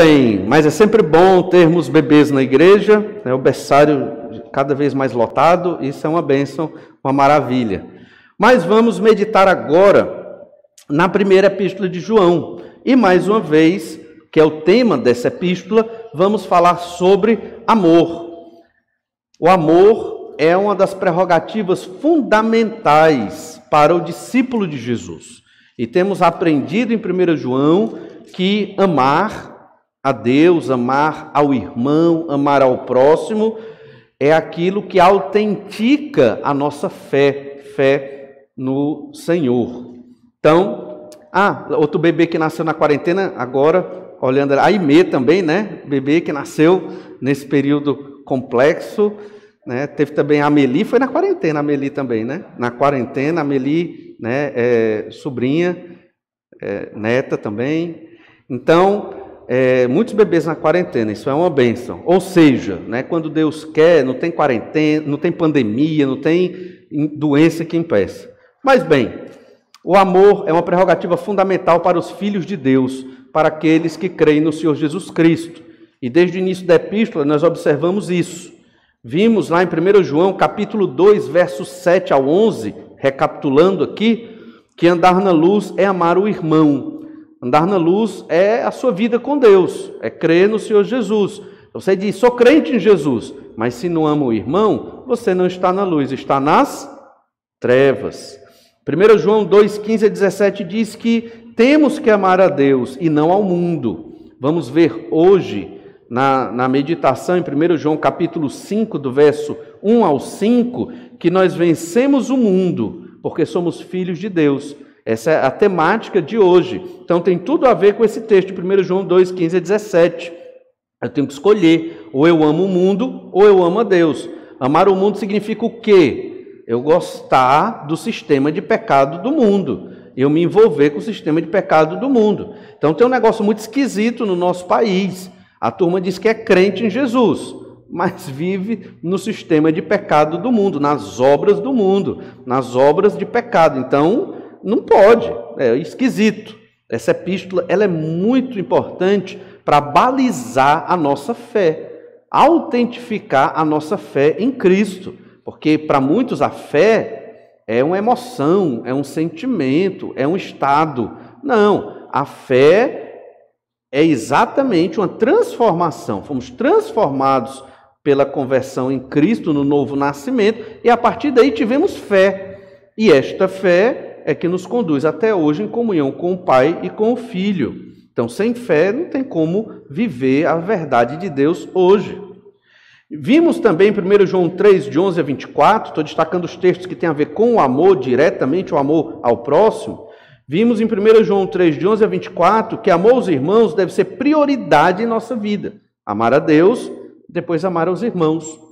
Bem, mas é sempre bom termos bebês na igreja, né? O berçário cada vez mais lotado, isso é uma bênção, uma maravilha. Mas vamos meditar agora na primeira epístola de João. E mais uma vez, que é o tema dessa epístola, vamos falar sobre amor. O amor é uma das prerrogativas fundamentais para o discípulo de Jesus. E temos aprendido em 1 João que amar a Deus, amar ao irmão, amar ao próximo, é aquilo que autentica a nossa fé no Senhor. Então, outro bebê que nasceu na quarentena, agora, olhando, a Aimee também, né? Bebê que nasceu nesse período complexo, né? Teve também a Amelie, foi na quarentena, a Amelie também, né? Na quarentena, a Amelie, né? Sobrinha, neta também. Então, muitos bebês na quarentena, isso é uma bênção. Ou seja, né, quando Deus quer, não tem quarentena, não tem pandemia, não tem doença que impeça. Mas bem, o amor é uma prerrogativa fundamental para os filhos de Deus, para aqueles que creem no Senhor Jesus Cristo. E desde o início da epístola nós observamos isso. Vimos lá em 1 João, capítulo 2, versos 7 ao 11, recapitulando aqui, que andar na luz é amar o irmão. Andar na luz é a sua vida com Deus, é crer no Senhor Jesus. Você diz, sou crente em Jesus, mas se não ama o irmão, você não está na luz, está nas trevas. 1 João 2, 15 a 17 diz que temos que amar a Deus e não ao mundo. Vamos ver hoje, na meditação em 1 João capítulo 5, do verso 1 ao 5, que nós vencemos o mundo, porque somos filhos de Deus. Essa é a temática de hoje. Então tem tudo a ver com esse texto de 1 João 2, 15 a 17. Eu tenho que escolher, ou eu amo o mundo, ou eu amo a Deus. Amar o mundo significa o quê? Eu gostar do sistema de pecado do mundo. Eu me envolver com o sistema de pecado do mundo. Então tem um negócio muito esquisito no nosso país. A turma diz que é crente em Jesus, mas vive no sistema de pecado do mundo, nas obras do mundo, nas obras de pecado. Então, não pode, é esquisito. Essa epístola ela é muito importante para balizar a nossa fé, autentificar a nossa fé em Cristo, porque para muitos a fé é uma emoção, é um sentimento, é um estado. Não, a fé é exatamente uma transformação. Fomos transformados pela conversão em Cristo, no novo nascimento, e a partir daí tivemos fé. E esta fé é que nos conduz até hoje em comunhão com o Pai e com o Filho. Então, sem fé, não tem como viver a verdade de Deus hoje. Vimos também em 1 João 3, de 11 a 24, estou destacando os textos que têm a ver com o amor, diretamente o amor ao próximo. Vimos em 1 João 3, de 11 a 24, que amor aos irmãos deve ser prioridade em nossa vida. Amar a Deus, depois amar aos irmãos.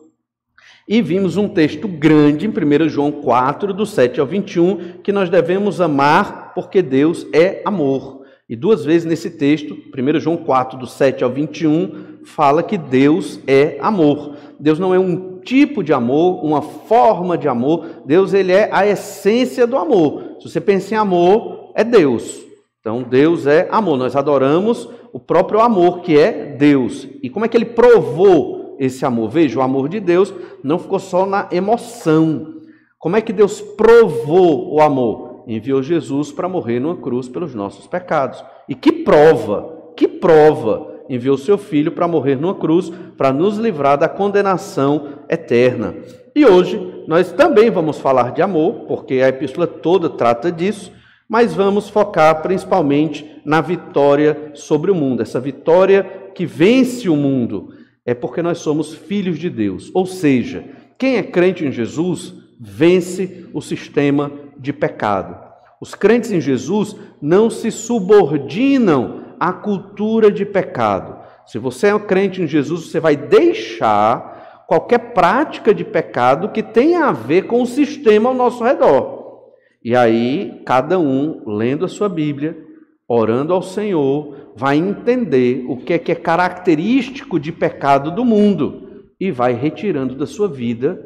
E vimos um texto grande em 1 João 4, do 7 ao 21, que nós devemos amar porque Deus é amor. E duas vezes nesse texto, 1 João 4, do 7 ao 21, fala que Deus é amor. Deus não é um tipo de amor, uma forma de amor. Deus ele é a essência do amor. Se você pensa em amor, é Deus. Então Deus é amor. Nós adoramos o próprio amor que é Deus. E como é que ele provou esse amor? Veja, o amor de Deus não ficou só na emoção. Como é que Deus provou o amor? Enviou Jesus para morrer numa cruz pelos nossos pecados. E que prova enviou seu Filho para morrer numa cruz para nos livrar da condenação eterna. E hoje nós também vamos falar de amor, porque a epístola toda trata disso, mas vamos focar principalmente na vitória sobre o mundo, essa vitória que vence o mundo. É porque nós somos filhos de Deus. Ou seja, quem é crente em Jesus vence o sistema de pecado. Os crentes em Jesus não se subordinam à cultura de pecado. Se você é um crente em Jesus, você vai deixar qualquer prática de pecado que tenha a ver com o sistema ao nosso redor. E aí, cada um, lendo a sua Bíblia, orando ao Senhor, vai entender o que é característico de pecado do mundo e vai retirando da sua vida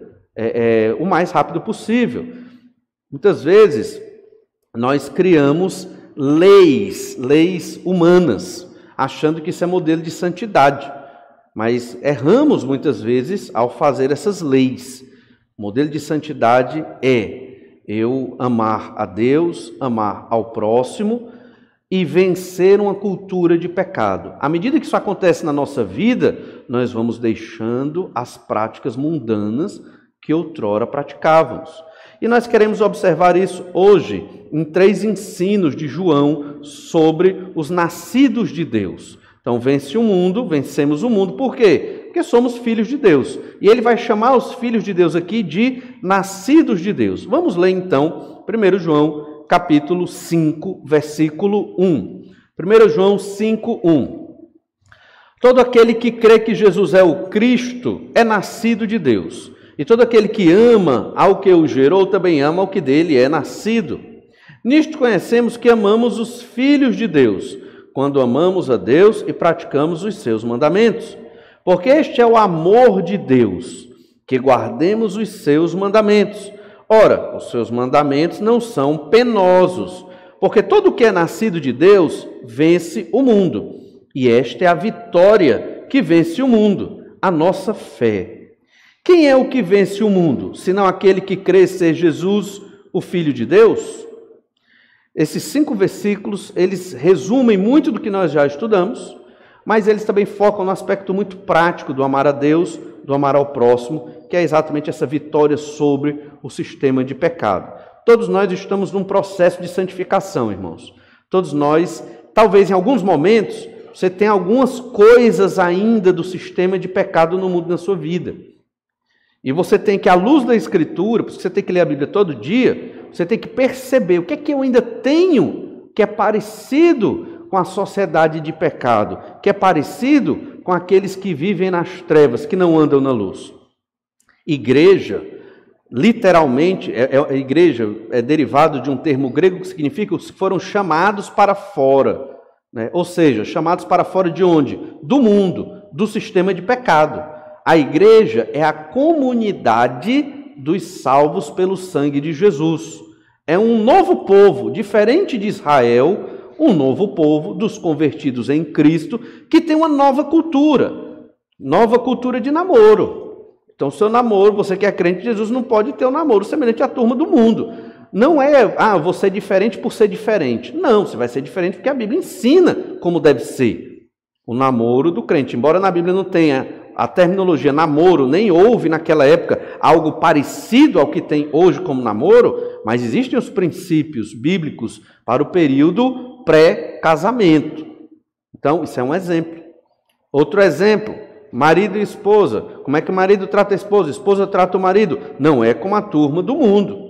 o mais rápido possível. Muitas vezes, nós criamos leis humanas. achando que isso é modelo de santidade. Mas erramos muitas vezes ao fazer essas leis. O modelo de santidade é eu amar a Deus, amar ao próximo e vencer uma cultura de pecado. À medida que isso acontece na nossa vida, nós vamos deixando as práticas mundanas que outrora praticávamos. E nós queremos observar isso hoje em 3 ensinos de João sobre os nascidos de Deus. Então, vence o mundo, vencemos o mundo. Por quê? Porque somos filhos de Deus. E ele vai chamar os filhos de Deus aqui de nascidos de Deus. Vamos ler então 1 João capítulo 5, versículo 1. 1 João 5, 1. Todo aquele que crê que Jesus é o Cristo é nascido de Deus. E todo aquele que ama ao que o gerou também ama ao que dele é nascido. Nisto conhecemos que amamos os filhos de Deus, quando amamos a Deus e praticamos os seus mandamentos. Porque este é o amor de Deus, que guardemos os seus mandamentos. Ora, os seus mandamentos não são penosos, porque todo o que é nascido de Deus vence o mundo. E esta é a vitória que vence o mundo, a nossa fé. Quem é o que vence o mundo, senão aquele que crê ser Jesus, o Filho de Deus? Esses 5 versículos, eles resumem muito do que nós já estudamos, mas eles também focam no aspecto muito prático do amar a Deus, do amar ao próximo, que é exatamente essa vitória sobre o sistema de pecado. Todos nós estamos num processo de santificação, irmãos. Todos nós, talvez em alguns momentos, você tenha algumas coisas ainda do sistema de pecado no mundo na sua vida. E você tem que, à luz da Escritura, porque você tem que ler a Bíblia todo dia, você tem que perceber o que é que eu ainda tenho que é parecido com a sociedade de pecado, que é parecido com aqueles que vivem nas trevas, que não andam na luz. Igreja, literalmente, igreja é derivado de um termo grego que significa que foram chamados para fora, né? Ou seja, chamados para fora de onde? Do mundo, do sistema de pecado. A igreja é a comunidade dos salvos pelo sangue de Jesus. É um novo povo, diferente de Israel, um novo povo dos convertidos em Cristo, que tem uma nova cultura de namoro. Então, seu namoro, você que é crente de Jesus, não pode ter um namoro semelhante à turma do mundo. Não é, você é diferente por ser diferente. Não, você vai ser diferente porque a Bíblia ensina como deve ser o namoro do crente. Embora na Bíblia não tenha a terminologia namoro, nem houve naquela época algo parecido ao que tem hoje como namoro, mas existem os princípios bíblicos para o período pré-casamento. Então, isso é um exemplo. Outro exemplo, marido e esposa. Como é que o marido trata a esposa trata o marido? Não é como a turma do mundo.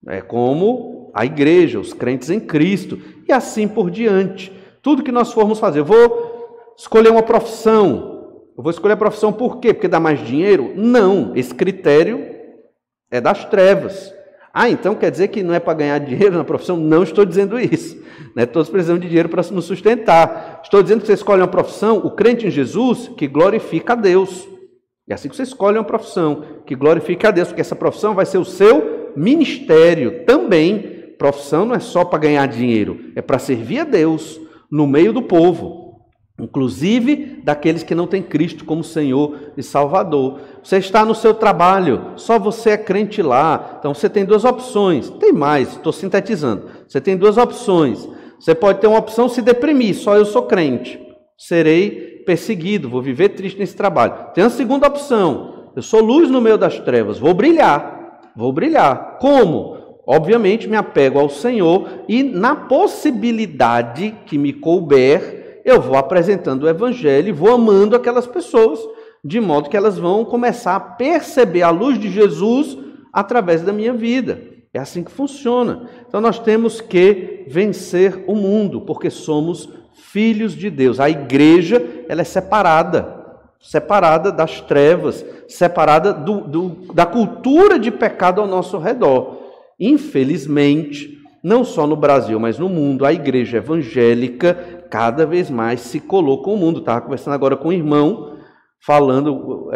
É como a igreja, os crentes em Cristo, e assim por diante. Tudo que nós formos fazer. Eu vou escolher uma profissão. Eu vou escolher a profissão por quê? Porque dá mais dinheiro? Não, esse critério é das trevas. Então quer dizer que não é para ganhar dinheiro na profissão? Não estou dizendo isso. Né? Todos precisamos de dinheiro para nos sustentar. Estou dizendo que você escolhe uma profissão, o crente em Jesus, que glorifica a Deus. É assim que você escolhe uma profissão, que glorifica a Deus, porque essa profissão vai ser o seu ministério também. Profissão não é só para ganhar dinheiro, é para servir a Deus no meio do povo. Inclusive daqueles que não têm Cristo como Senhor e Salvador. Você está no seu trabalho, só você é crente lá. Então você tem 2 opções. Tem mais, estou sintetizando. Você tem 2 opções. Você pode ter uma opção se deprimir, só eu sou crente. Serei perseguido, vou viver triste nesse trabalho. Tem a segunda opção. Eu sou luz no meio das trevas, vou brilhar. Vou brilhar. Como? Obviamente me apego ao Senhor e na possibilidade que me couber, eu vou apresentando o Evangelho e vou amando aquelas pessoas, de modo que elas vão começar a perceber a luz de Jesus através da minha vida. É assim que funciona. Então nós temos que vencer o mundo, porque somos filhos de Deus. A igreja, ela é separada das trevas, separada da cultura de pecado ao nosso redor. Infelizmente, não só no Brasil, mas no mundo, a igreja evangélica cada vez mais se colou com o mundo. Estava conversando agora com um irmão, falando,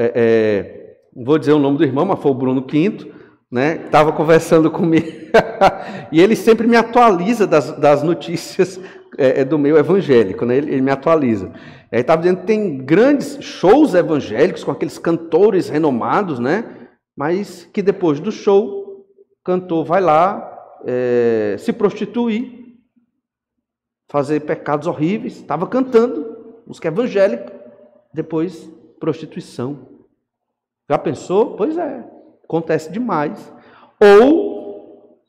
não vou dizer o nome do irmão, mas foi o Bruno Quinto, né? Estava conversando comigo, e ele sempre me atualiza das notícias é do meio evangélico, né? Ele me atualiza. Aí estava dizendo que tem grandes shows evangélicos com aqueles cantores renomados, né? Mas que depois do show, o cantor vai lá se prostituir, fazer pecados horríveis. Estava cantando música evangélica, depois prostituição. Já pensou? Pois é, acontece demais. Ou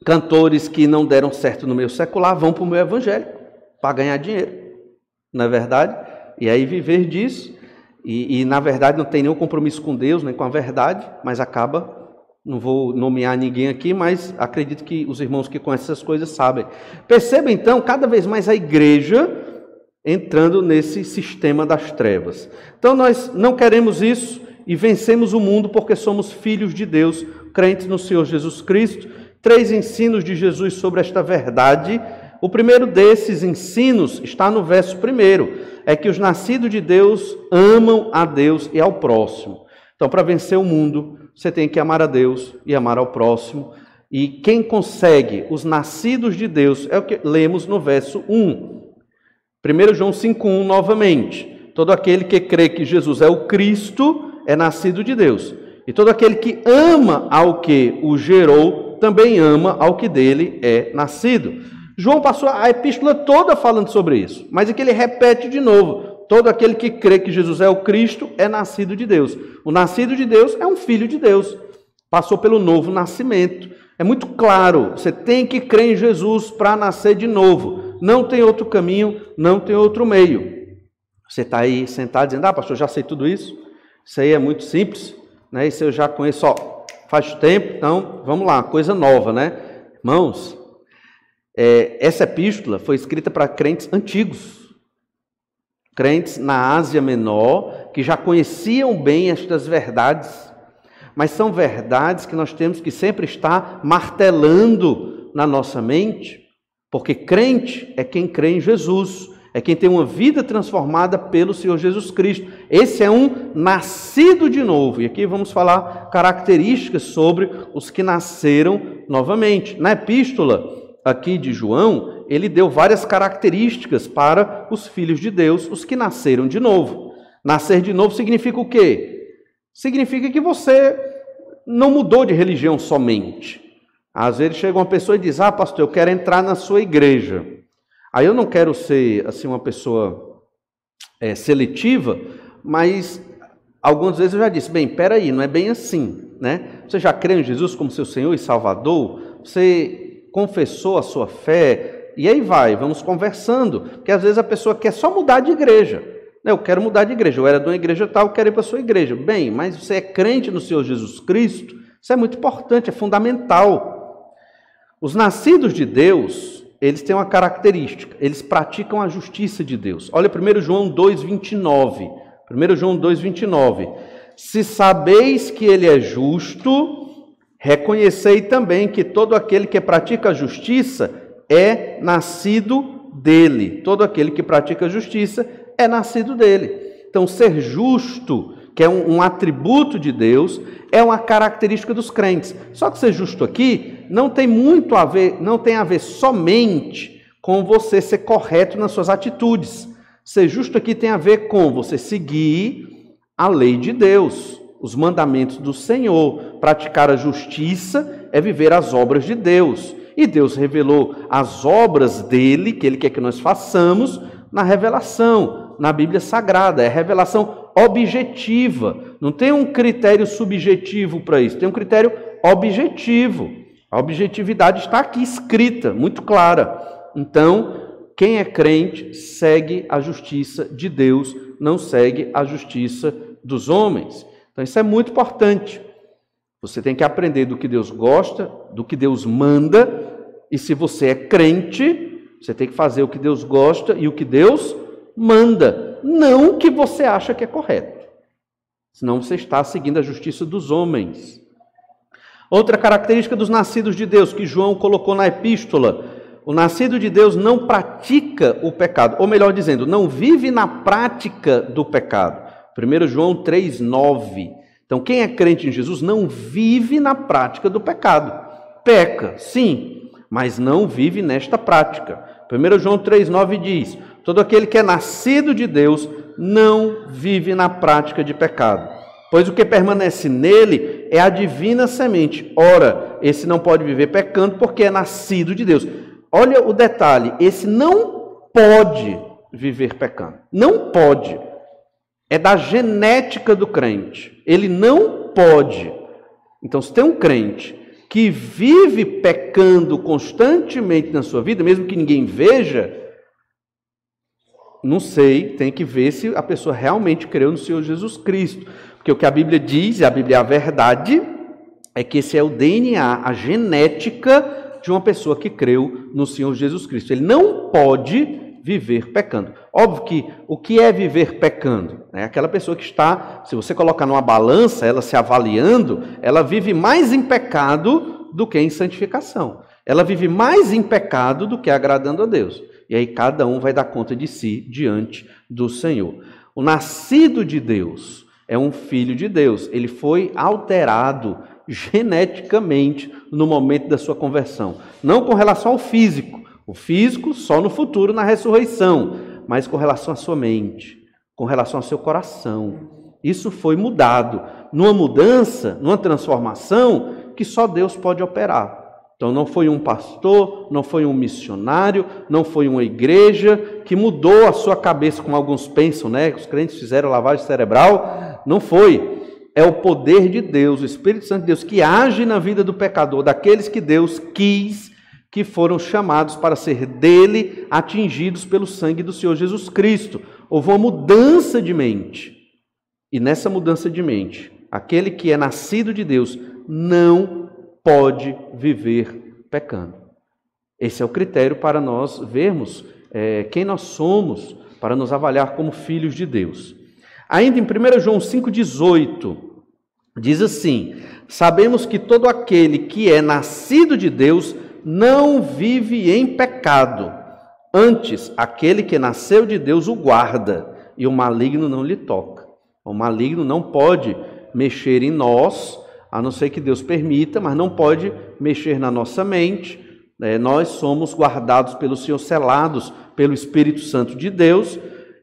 cantores que não deram certo no meio secular vão para o meio evangélico para ganhar dinheiro, não é verdade? E aí viver disso, e na verdade não tem nenhum compromisso com Deus, nem com a verdade, mas acaba, não vou nomear ninguém aqui, mas acredito que os irmãos que conhecem essas coisas sabem. Perceba então, cada vez mais a igreja entrando nesse sistema das trevas. Então nós não queremos isso e vencemos o mundo porque somos filhos de Deus, crentes no Senhor Jesus Cristo. 3 ensinos de Jesus sobre esta verdade. O primeiro desses ensinos está no verso 1, é que os nascidos de Deus amam a Deus e ao próximo. Então, para vencer o mundo, você tem que amar a Deus e amar ao próximo. E quem consegue, os nascidos de Deus, é o que lemos no verso 1. 1 João 5,1 novamente. Todo aquele que crê que Jesus é o Cristo é nascido de Deus. E todo aquele que ama ao que o gerou, também ama ao que dele é nascido. João passou a epístola toda falando sobre isso, mas aqui ele repete de novo. Todo aquele que crê que Jesus é o Cristo é nascido de Deus. O nascido de Deus é um filho de Deus. Passou pelo novo nascimento. É muito claro, você tem que crer em Jesus para nascer de novo. Não tem outro caminho, não tem outro meio. Você está aí sentado dizendo, pastor, já sei tudo isso. Isso aí é muito simples, né? Isso eu já conheço faz tempo, então vamos lá, coisa nova, né? Irmãos, essa epístola foi escrita para crentes antigos, crentes na Ásia Menor, que já conheciam bem estas verdades, mas são verdades que nós temos que sempre estar martelando na nossa mente, porque crente é quem crê em Jesus, é quem tem uma vida transformada pelo Senhor Jesus Cristo. Esse é um nascido de novo. E aqui vamos falar características sobre os que nasceram novamente. Na epístola aqui de João, ele deu várias características para os filhos de Deus, os que nasceram de novo. Nascer de novo significa o quê? Significa que você não mudou de religião somente. Às vezes chega uma pessoa e diz, pastor, eu quero entrar na sua igreja. Aí eu não quero ser assim uma pessoa seletiva, mas algumas vezes eu já disse, peraí, não é bem assim, né? Você já crê em Jesus como seu Senhor e Salvador? Você confessou a sua fé? E aí vamos conversando, porque às vezes a pessoa quer só mudar de igreja. Eu quero mudar de igreja, eu era de uma igreja tal, eu quero ir para a sua igreja. Bem, mas você é crente no Senhor Jesus Cristo? Isso é muito importante, é fundamental. Os nascidos de Deus, eles têm uma característica, eles praticam a justiça de Deus. Olha 1 João 2,29. 1 João 2,29. Se sabeis que ele é justo, reconhecei também que todo aquele que pratica a justiça é nascido dele. Todo aquele que pratica a justiça é nascido dele. Então, ser justo, que é um atributo de Deus, é uma característica dos crentes. Só que ser justo aqui não tem muito a ver, não tem a ver somente com você ser correto nas suas atitudes. Ser justo aqui tem a ver com você seguir a lei de Deus, os mandamentos do Senhor. Praticar a justiça é viver as obras de Deus. E Deus revelou as obras dele, que ele quer que nós façamos, na revelação, na Bíblia Sagrada. É revelação objetiva. Não tem um critério subjetivo para isso, tem um critério objetivo. A objetividade está aqui escrita, muito clara. Então, quem é crente segue a justiça de Deus, não segue a justiça dos homens. Então, isso é muito importante. Você tem que aprender do que Deus gosta, do que Deus manda, e se você é crente, você tem que fazer o que Deus gosta e o que Deus manda, não o que você acha que é correto. Senão você está seguindo a justiça dos homens. Outra característica dos nascidos de Deus, que João colocou na epístola: o nascido de Deus não pratica o pecado, ou melhor dizendo, não vive na prática do pecado. 1 João 3,9. Então, quem é crente em Jesus não vive na prática do pecado. Peca, sim, mas não vive nesta prática. 1 João 3,9 diz: todo aquele que é nascido de Deus não vive na prática de pecado, pois o que permanece nele é a divina semente. Ora, esse não pode viver pecando porque é nascido de Deus. Olha o detalhe, esse não pode viver pecando. Não pode. É da genética do crente. Ele não pode. Então, se tem um crente que vive pecando constantemente na sua vida, mesmo que ninguém veja, não sei, tem que ver se a pessoa realmente creu no Senhor Jesus Cristo. Porque o que a Bíblia diz, e a Bíblia é a verdade, é que esse é o DNA, a genética de uma pessoa que creu no Senhor Jesus Cristo. Ele não pode viver pecando. Óbvio que o que é viver pecando? É aquela pessoa que está, se você colocar numa balança, ela se avaliando, ela vive mais em pecado do que em santificação. Ela vive mais em pecado do que agradando a Deus. E aí cada um vai dar conta de si diante do Senhor. O nascido de Deus é um filho de Deus. Ele foi alterado geneticamente no momento da sua conversão. Não com relação ao físico. O físico só no futuro, na ressurreição. Mas com relação à sua mente, com relação ao seu coração. Isso foi mudado. Numa mudança, numa transformação que só Deus pode operar. Então não foi um pastor, não foi um missionário, não foi uma igreja que mudou a sua cabeça, como alguns pensam, né? Os crentes fizeram lavagem cerebral. Não foi. É o poder de Deus, o Espírito Santo de Deus, que age na vida do pecador, daqueles que Deus quis, que foram chamados para ser dele, atingidos pelo sangue do Senhor Jesus Cristo. Houve uma mudança de mente. E nessa mudança de mente, aquele que é nascido de Deus não pode viver pecando. Esse é o critério para nós vermos quem nós somos, para nos avaliar como filhos de Deus. Ainda em 1 João 5,18, diz assim: sabemos que todo aquele que é nascido de Deus não vive em pecado. Antes, aquele que nasceu de Deus o guarda, e o maligno não lhe toca. O maligno não pode mexer em nós, a não ser que Deus permita, mas não pode mexer na nossa mente. Nós somos guardados pelo Senhor, selados pelo Espírito Santo de Deus,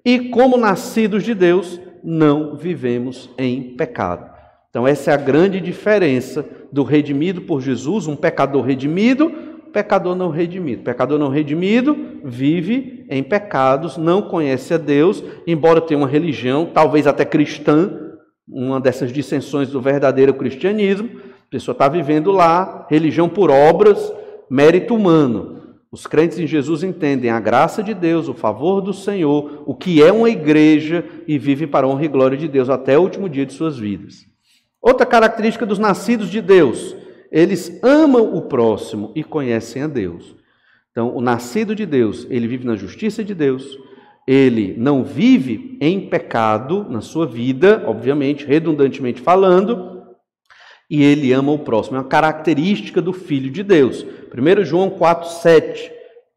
e como nascidos de Deus, não vivemos em pecado. Então essa é a grande diferença do redimido por Jesus, um pecador redimido, pecador não redimido. Pecador não redimido vive em pecados, não conhece a Deus, embora tenha uma religião, talvez até cristã, uma dessas dissensões do verdadeiro cristianismo. A pessoa está vivendo lá, religião por obras, mérito humano. Os crentes em Jesus entendem a graça de Deus, o favor do Senhor, o que é uma igreja, e vivem para a honra e glória de Deus até o último dia de suas vidas. Outra característica dos nascidos de Deus: eles amam o próximo e conhecem a Deus. Então, o nascido de Deus, ele vive na justiça de Deus, ele não vive em pecado na sua vida, obviamente, redundantemente falando, e ele ama o próximo. É uma característica do Filho de Deus. 1 João 4,7: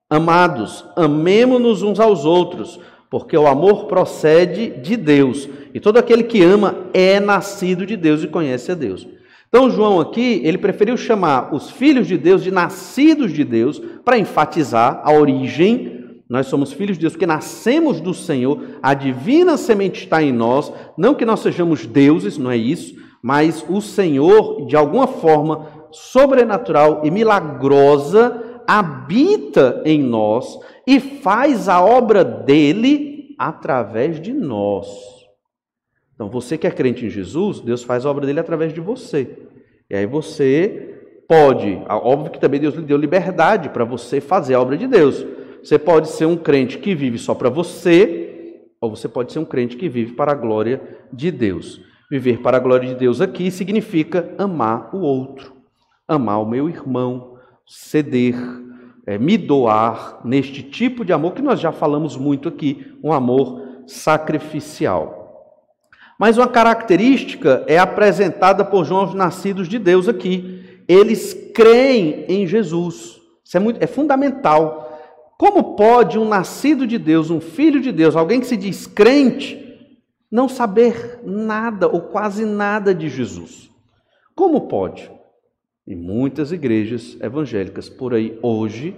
amados, amemo-nos uns aos outros, porque o amor procede de Deus, e todo aquele que ama é nascido de Deus e conhece a Deus. Então João aqui, ele preferiu chamar os filhos de Deus de nascidos de Deus, para enfatizar a origem. Nós somos filhos de Deus porque nascemos do Senhor, a divina semente está em nós, não que nós sejamos deuses, não é isso, mas o Senhor, de alguma forma sobrenatural e milagrosa, habita em nós e faz a obra dele através de nós. Então, você que é crente em Jesus, Deus faz a obra dele através de você. E aí você pode, óbvio que também Deus lhe deu liberdade para você fazer a obra de Deus. Você pode ser um crente que vive só para você, ou você pode ser um crente que vive para a glória de Deus. Viver para a glória de Deus aqui significa amar o outro, amar o meu irmão, ceder, me doar neste tipo de amor que nós já falamos muito aqui, um amor sacrificial. Mas uma característica é apresentada por João aos nascidos de Deus aqui. Eles creem em Jesus. Isso é fundamental. Como pode um nascido de Deus, um filho de Deus, alguém que se diz crente, não saber nada ou quase nada de Jesus? Como pode? Em muitas igrejas evangélicas por aí hoje,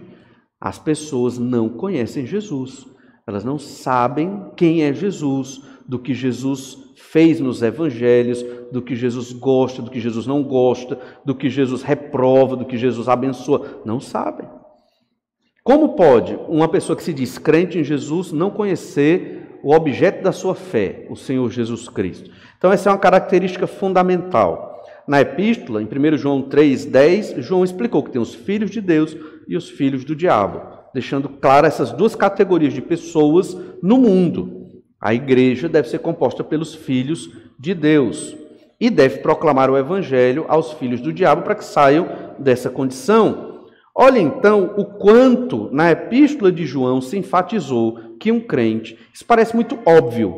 As pessoas não conhecem Jesus. Elas não sabem quem é Jesus, do que Jesus fez nos evangelhos, do que Jesus gosta, do que Jesus não gosta, do que Jesus reprova, do que Jesus abençoa. Não sabem. Como pode uma pessoa que se diz crente em Jesus não conhecer o objeto da sua fé, o Senhor Jesus Cristo? Então essa é uma característica fundamental. Na epístola, em 1 João 3,10, João explicou que tem os filhos de Deus e os filhos do diabo, deixando claro essas duas categorias de pessoas no mundo. A igreja deve ser composta pelos filhos de Deus e deve proclamar o evangelho aos filhos do diabo para que saiam dessa condição. Olha então o quanto na epístola de João se enfatizou que um crente, isso parece muito óbvio,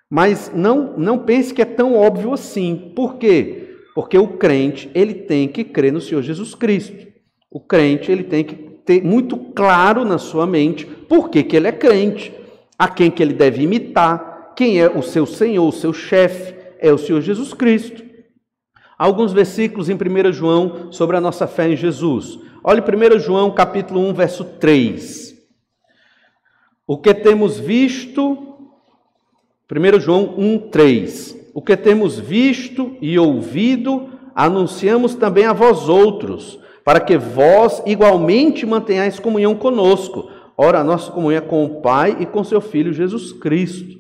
mas não pense que é tão óbvio assim. Por quê? Porque o crente, ele tem que crer no Senhor Jesus Cristo. O crente, ele tem que ter muito claro na sua mente por que ele é crente, a quem que ele deve imitar, quem é o seu Senhor, o seu chefe, é o Senhor Jesus Cristo. Alguns versículos em 1 João sobre a nossa fé em Jesus. Olha 1 João capítulo 1, verso 3. O que temos visto, 1 João 1, 3. O que temos visto e ouvido, anunciamos também a vós outros, para que vós igualmente mantenhais comunhão conosco. Ora, a nossa comunhão é com o Pai e com seu Filho Jesus Cristo.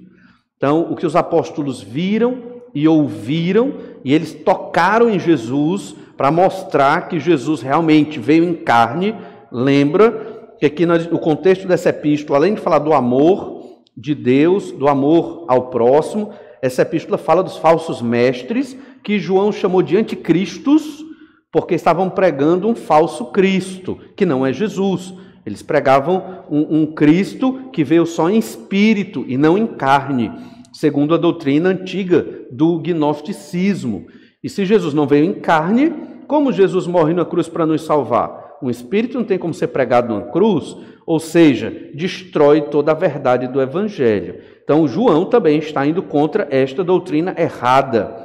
Então, o que os apóstolos viram e ouviram, e eles tocaram em Jesus para mostrar que Jesus realmente veio em carne. Lembra que aqui no contexto dessa epístola, além de falar do amor de Deus, do amor ao próximo, essa epístola fala dos falsos mestres, que João chamou de anticristos, porque estavam pregando um falso Cristo, que não é Jesus. Eles pregavam um Cristo que veio só em espírito e não em carne, segundo a doutrina antiga do gnosticismo. E se Jesus não veio em carne, como Jesus morre na cruz para nos salvar? Um espírito não tem como ser pregado numa cruz, ou seja, destrói toda a verdade do evangelho. Então João também está indo contra esta doutrina errada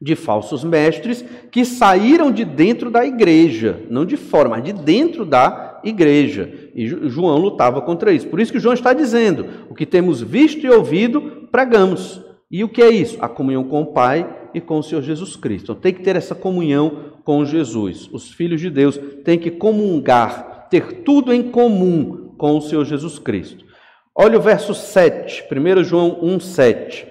de falsos mestres que saíram de dentro da igreja, não de fora, mas de dentro da igreja. E João lutava contra isso. Por isso que João está dizendo, o que temos visto e ouvido, pregamos. E o que é isso? A comunhão com o Pai e com o Senhor Jesus Cristo. Então tem que ter essa comunhão com Jesus. Os filhos de Deus têm que comungar, ter tudo em comum com o Senhor Jesus Cristo. Olha o verso 7, 1 João 1, 7.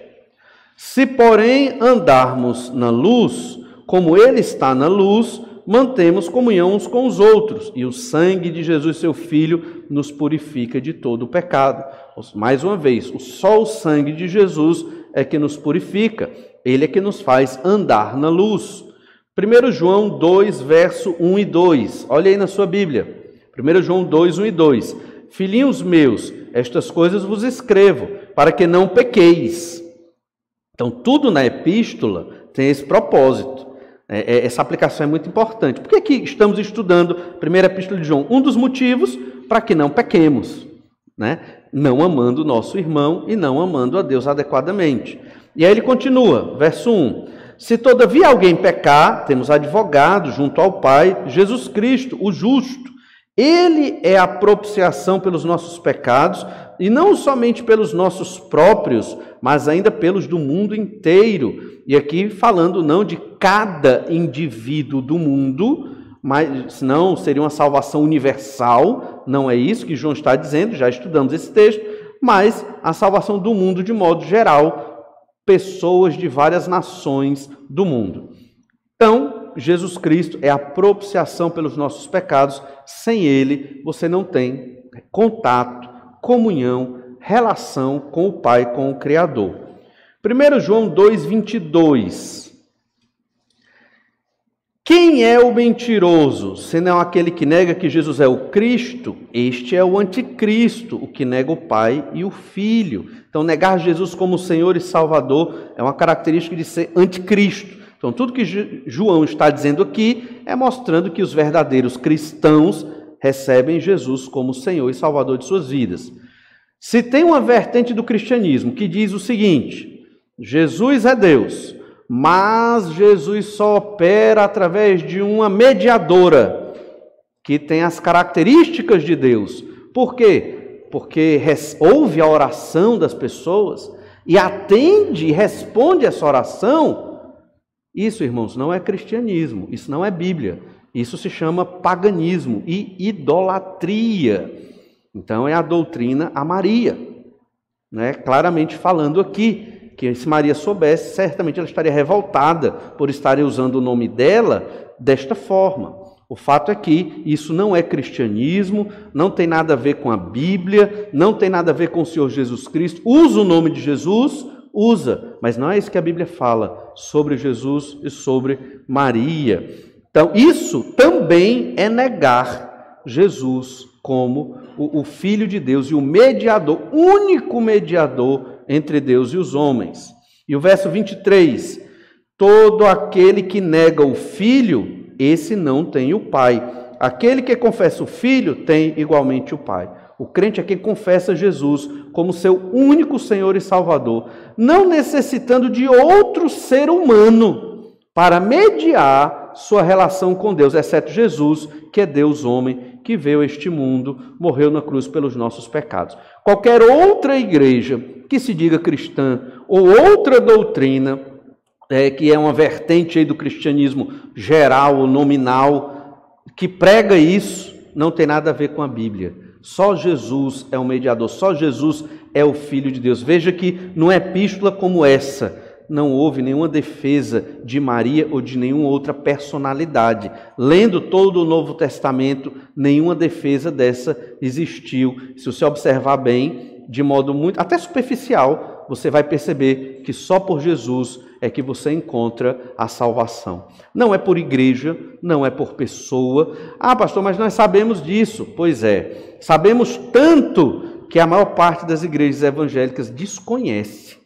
Se, porém, andarmos na luz, como Ele está na luz, mantemos comunhão uns com os outros, e o sangue de Jesus, seu Filho, nos purifica de todo o pecado. Mais uma vez, só o sangue de Jesus é que nos purifica, Ele é que nos faz andar na luz. 1 João 2, verso 1 e 2, olha aí na sua Bíblia. 1 João 2, 1 e 2. Filhinhos meus, estas coisas vos escrevo, para que não pequeis. Então, tudo na epístola tem esse propósito. Essa aplicação é muito importante. Por que aqui estamos estudando a primeira epístola de João? Um dos motivos para que não pequemos, né? Não amando o nosso irmão e não amando a Deus adequadamente. E aí ele continua, verso 1. Se todavia alguém pecar, temos advogado junto ao Pai, Jesus Cristo, o justo. Ele é a propiciação pelos nossos pecados, e não somente pelos nossos próprios, mas ainda pelos do mundo inteiro. E aqui falando não de cada indivíduo do mundo, mas senão seria uma salvação universal, não é isso que João está dizendo, já estudamos esse texto, mas a salvação do mundo de modo geral, pessoas de várias nações do mundo. Então, Jesus Cristo é a propiciação pelos nossos pecados. Sem Ele, você não tem contato, comunhão, relação com o Pai, com o Criador. 1 João 2, 22. Quem é o mentiroso, senão aquele que nega que Jesus é o Cristo? Este é o anticristo, o que nega o Pai e o Filho. Então, negar Jesus como Senhor e Salvador é uma característica de ser anticristo. Então, tudo que João está dizendo aqui é mostrando que os verdadeiros cristãos recebem Jesus como Senhor e Salvador de suas vidas. Se tem uma vertente do cristianismo que diz o seguinte: Jesus é Deus, mas Jesus só opera através de uma mediadora, que tem as características de Deus. Por quê? Porque ouve a oração das pessoas e atende e responde essa oração. Isso, irmãos, não é cristianismo, isso não é Bíblia. Isso se chama paganismo e idolatria. Então é a doutrina a Maria, né? Claramente falando aqui, que se Maria soubesse, certamente ela estaria revoltada por estarem usando o nome dela desta forma. O fato é que isso não é cristianismo, não tem nada a ver com a Bíblia, não tem nada a ver com o Senhor Jesus Cristo. Usa o nome de Jesus, usa, mas não é isso que a Bíblia fala sobre Jesus e sobre Maria. Então, isso também é negar Jesus como o Filho de Deus e o mediador, único mediador entre Deus e os homens. E o verso 23, todo aquele que nega o Filho, esse não tem o Pai. Aquele que confessa o Filho tem igualmente o Pai. O crente é quem confessa Jesus como seu único Senhor e Salvador, não necessitando de outro ser humano para mediar sua relação com Deus, exceto Jesus, que é Deus homem, que veio a este mundo, morreu na cruz pelos nossos pecados. Qualquer outra igreja que se diga cristã ou outra doutrina, que é uma vertente aí do cristianismo geral ou nominal, que prega isso, não tem nada a ver com a Bíblia. Só Jesus é o mediador, só Jesus é o Filho de Deus. Veja que numa epístola como essa, não houve nenhuma defesa de Maria ou de nenhuma outra personalidade. Lendo todo o Novo Testamento, nenhuma defesa dessa existiu. Se você observar bem, de modo muito, até superficial, você vai perceber que só por Jesus é que você encontra a salvação. Não é por igreja, não é por pessoa. Ah, pastor, mas nós sabemos disso. Pois é, sabemos tanto que a maior parte das igrejas evangélicas desconhece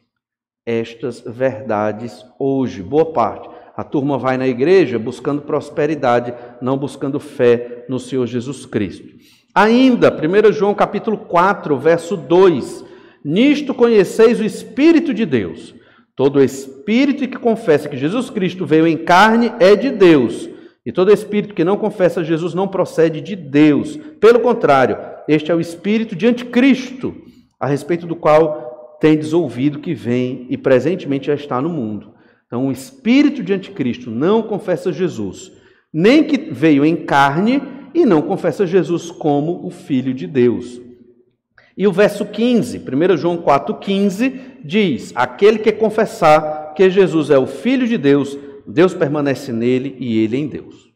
estas verdades hoje. Boa parte. A turma vai na igreja buscando prosperidade, não buscando fé no Senhor Jesus Cristo. Ainda, 1 João capítulo 4, verso 2. Nisto conheceis o Espírito de Deus. Todo espírito que confessa que Jesus Cristo veio em carne é de Deus. E todo espírito que não confessa Jesus não procede de Deus. Pelo contrário, este é o espírito de anticristo, a respeito do qual tendes ouvido que vem e presentemente já está no mundo. Então, o espírito de anticristo não confessa Jesus, nem que veio em carne, e não confessa Jesus como o Filho de Deus. E o verso 15, 1 João 4,15, diz: aquele que confessar que Jesus é o Filho de Deus, Deus permanece nele e ele em Deus.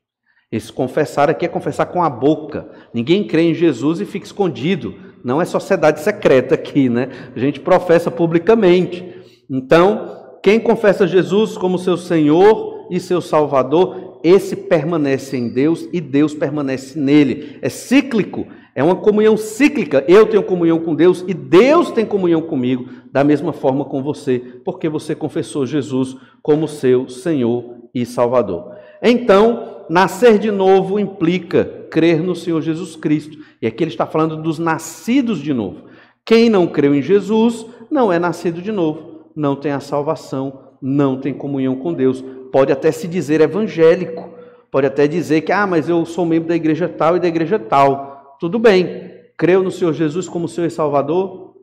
Esse confessar aqui é confessar com a boca. Ninguém crê em Jesus e fica escondido. Não é sociedade secreta aqui, né? A gente professa publicamente. Então, quem confessa Jesus como seu Senhor e seu Salvador, esse permanece em Deus e Deus permanece nele. É cíclico, é uma comunhão cíclica. Eu tenho comunhão com Deus e Deus tem comunhão comigo, da mesma forma com você, porque você confessou Jesus como seu Senhor e Salvador. Então, nascer de novo implica crer no Senhor Jesus Cristo. E aqui ele está falando dos nascidos de novo. Quem não creu em Jesus não é nascido de novo, não tem a salvação, não tem comunhão com Deus. Pode até se dizer evangélico, pode até dizer que, mas eu sou membro da igreja tal e da igreja tal. Tudo bem, creu no Senhor Jesus como Senhor e Salvador?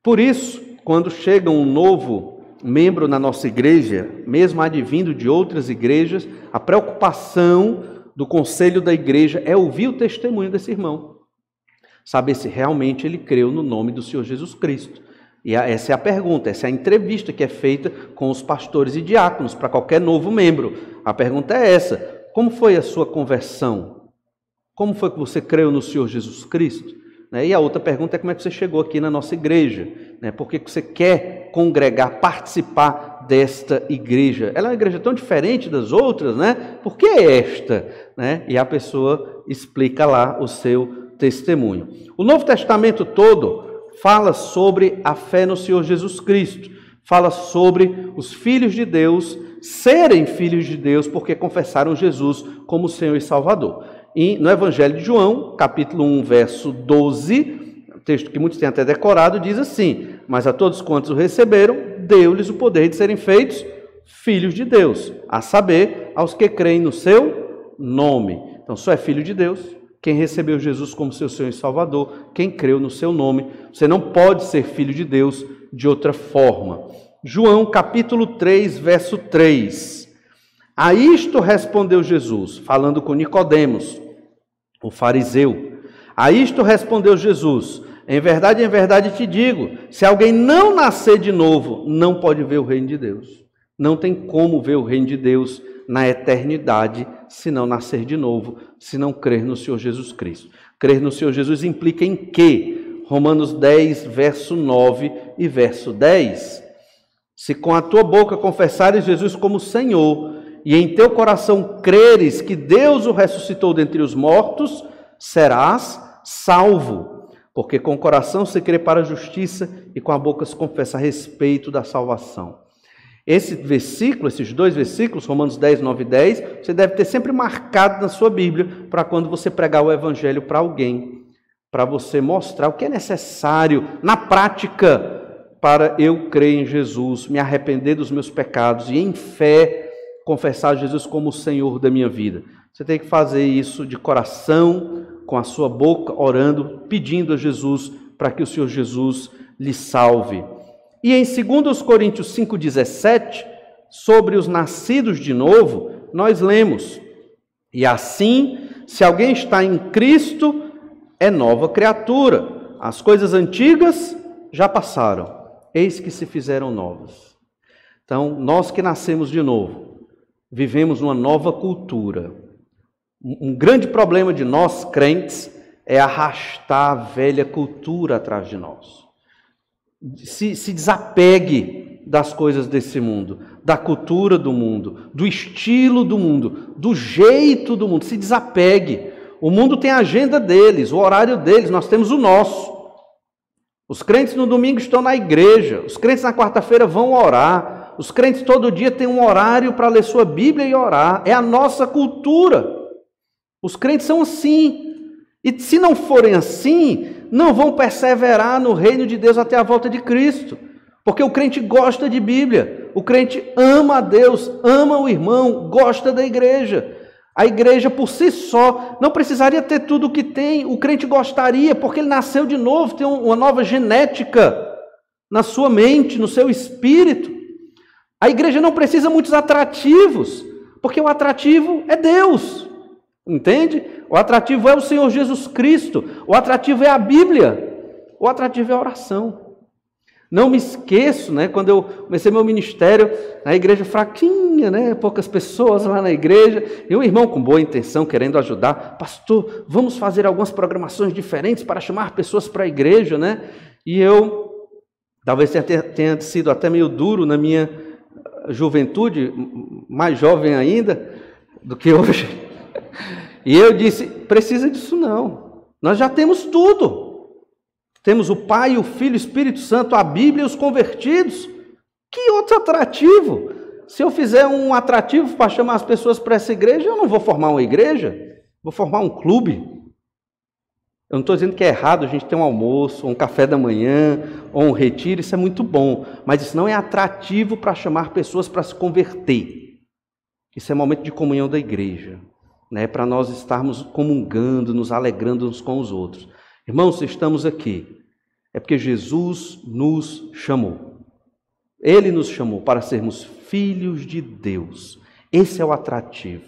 Por isso, quando chega um novo membro na nossa igreja, mesmo advindo de outras igrejas, a preocupação do conselho da igreja é ouvir o testemunho desse irmão, saber se realmente ele creu no nome do Senhor Jesus Cristo. E essa é a pergunta, essa é a entrevista que é feita com os pastores e diáconos para qualquer novo membro. A pergunta é essa: como foi a sua conversão? Como foi que você creu no Senhor Jesus Cristo? E a outra pergunta é: como é que você chegou aqui na nossa igreja? Por que você quer congregar, participar desta igreja? Ela é uma igreja tão diferente das outras, né? Por que esta? E a pessoa explica lá o seu testemunho. O Novo Testamento todo fala sobre a fé no Senhor Jesus Cristo, fala sobre os filhos de Deus serem filhos de Deus porque confessaram Jesus como Senhor e Salvador. E no Evangelho de João, capítulo 1, verso 12, texto que muitos têm até decorado, diz assim: mas a todos quantos o receberam, deu-lhes o poder de serem feitos filhos de Deus, a saber, aos que creem no seu nome. Então, Então, só é filho de Deus quem recebeu Jesus como seu Senhor e Salvador, quem creu no seu nome. Você não pode ser filho de Deus de outra forma. João capítulo 3, verso 3. A isto respondeu Jesus, falando com Nicodemos, o fariseu. A isto respondeu Jesus: em verdade te digo, se alguém não nascer de novo, não pode ver o reino de Deus. Não tem como ver o reino de Deus na eternidade, se não nascer de novo, se não crer no Senhor Jesus Cristo. Crer no Senhor Jesus implica em quê? Romanos 10, verso 9 e verso 10. Se com a tua boca confessares Jesus como Senhor, e em teu coração creres que Deus o ressuscitou dentre os mortos, serás salvo. Porque com o coração se crê para a justiça, e com a boca se confessa a respeito da salvação. Esse versículo, esses dois versículos, Romanos 10, 9 e 10, você deve ter sempre marcado na sua Bíblia, para quando você pregar o Evangelho para alguém, para você mostrar o que é necessário na prática para eu crer em Jesus, me arrepender dos meus pecados e em fé confessar Jesus como o Senhor da minha vida. Você tem que fazer isso de coração, com a sua boca, orando, pedindo a Jesus para que o Senhor Jesus lhe salve. E em 2 Coríntios 5,17, sobre os nascidos de novo, nós lemos: e assim, se alguém está em Cristo, é nova criatura. As coisas antigas já passaram, eis que se fizeram novas. Então, nós que nascemos de novo, vivemos uma nova cultura. Um grande problema de nós, crentes, é arrastar a velha cultura atrás de nós. Se desapegue das coisas desse mundo, da cultura do mundo, do estilo do mundo, do jeito do mundo. Se desapegue. O mundo tem a agenda deles, o horário deles, nós temos o nosso. Os crentes no domingo estão na igreja, os crentes na quarta-feira vão orar, os crentes todo dia têm um horário para ler sua Bíblia e orar. É a nossa cultura. Os crentes são assim. E se não forem assim, não vão perseverar no reino de Deus até a volta de Cristo. Porque o crente gosta de Bíblia, o crente ama a Deus, ama o irmão, gosta da igreja. A igreja por si só não precisaria ter tudo o que tem, o crente gostaria, porque ele nasceu de novo, tem uma nova genética na sua mente, no seu espírito. A igreja não precisa de muitos atrativos, porque o atrativo é Deus, entende? O atrativo é o Senhor Jesus Cristo, o atrativo é a Bíblia, o atrativo é a oração. Não me esqueço, né, quando eu comecei meu ministério, na igreja fraquinha, né, poucas pessoas lá na igreja, e um irmão com boa intenção, querendo ajudar: pastor, vamos fazer algumas programações diferentes para chamar pessoas para a igreja, né? E eu, talvez tenha sido até meio duro na minha juventude, mais jovem ainda do que hoje, e eu disse: precisa disso não, nós já temos tudo. Temos o Pai, o Filho, o Espírito Santo, a Bíblia e os convertidos. Que outro atrativo? Se eu fizer um atrativo para chamar as pessoas para essa igreja, eu não vou formar uma igreja, vou formar um clube. Eu não estou dizendo que é errado a gente ter um almoço, um café da manhã, ou um retiro, isso é muito bom. Mas isso não é atrativo para chamar pessoas para se converter. Isso é momento de comunhão da igreja, né? Para nós estarmos comungando, nos alegrando uns com os outros. Irmãos, se estamos aqui, é porque Jesus nos chamou. Ele nos chamou para sermos filhos de Deus. Esse é o atrativo.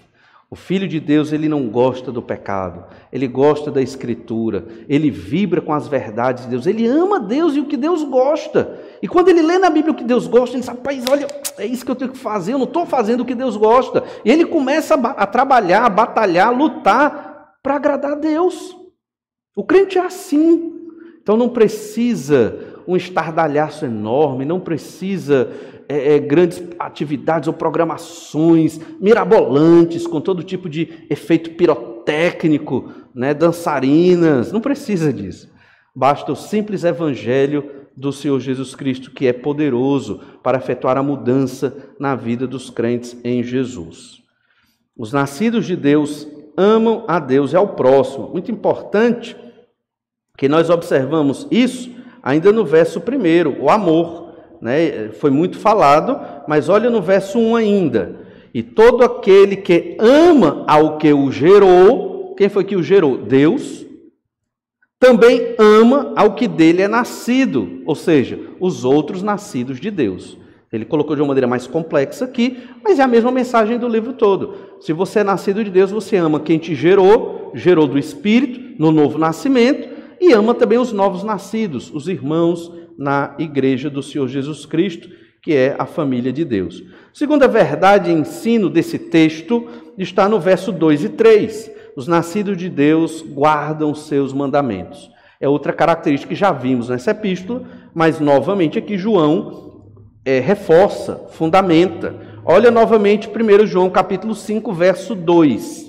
O Filho de Deus, ele não gosta do pecado, ele gosta da Escritura, ele vibra com as verdades de Deus, ele ama Deus e o que Deus gosta. E quando ele lê na Bíblia o que Deus gosta, ele diz: rapaz, olha, é isso que eu tenho que fazer, eu não estou fazendo o que Deus gosta. E ele começa a trabalhar, a batalhar, a lutar para agradar a Deus. O crente é assim. Então não precisa um estardalhaço enorme, não precisa grandes atividades ou programações mirabolantes, com todo tipo de efeito pirotécnico, né, dançarinas. Não precisa disso. Basta o simples evangelho do Senhor Jesus Cristo, que é poderoso para efetuar a mudança na vida dos crentes em Jesus. Os nascidos de Deus amam a Deus e ao próximo. Muito importante que nós observamos isso ainda no verso 1, o amor, né? Foi muito falado, mas olha no verso 1 ainda: e todo aquele que ama ao que o gerou, quem foi que o gerou? Deus. Também ama ao que dele é nascido, ou seja, os outros nascidos de Deus. Ele colocou de uma maneira mais complexa aqui, mas é a mesma mensagem do livro todo. Se você é nascido de Deus, você ama quem te gerou, gerou do Espírito, no novo nascimento, e ama também os novos nascidos, os irmãos na igreja do Senhor Jesus Cristo, que é a família de Deus. Segunda verdade e ensino desse texto está no verso 2 e 3. Os nascidos de Deus guardam os seus mandamentos. É outra característica que já vimos nessa epístola, mas novamente aqui João reforça, fundamenta. Olha novamente 1 João capítulo 5, verso 2.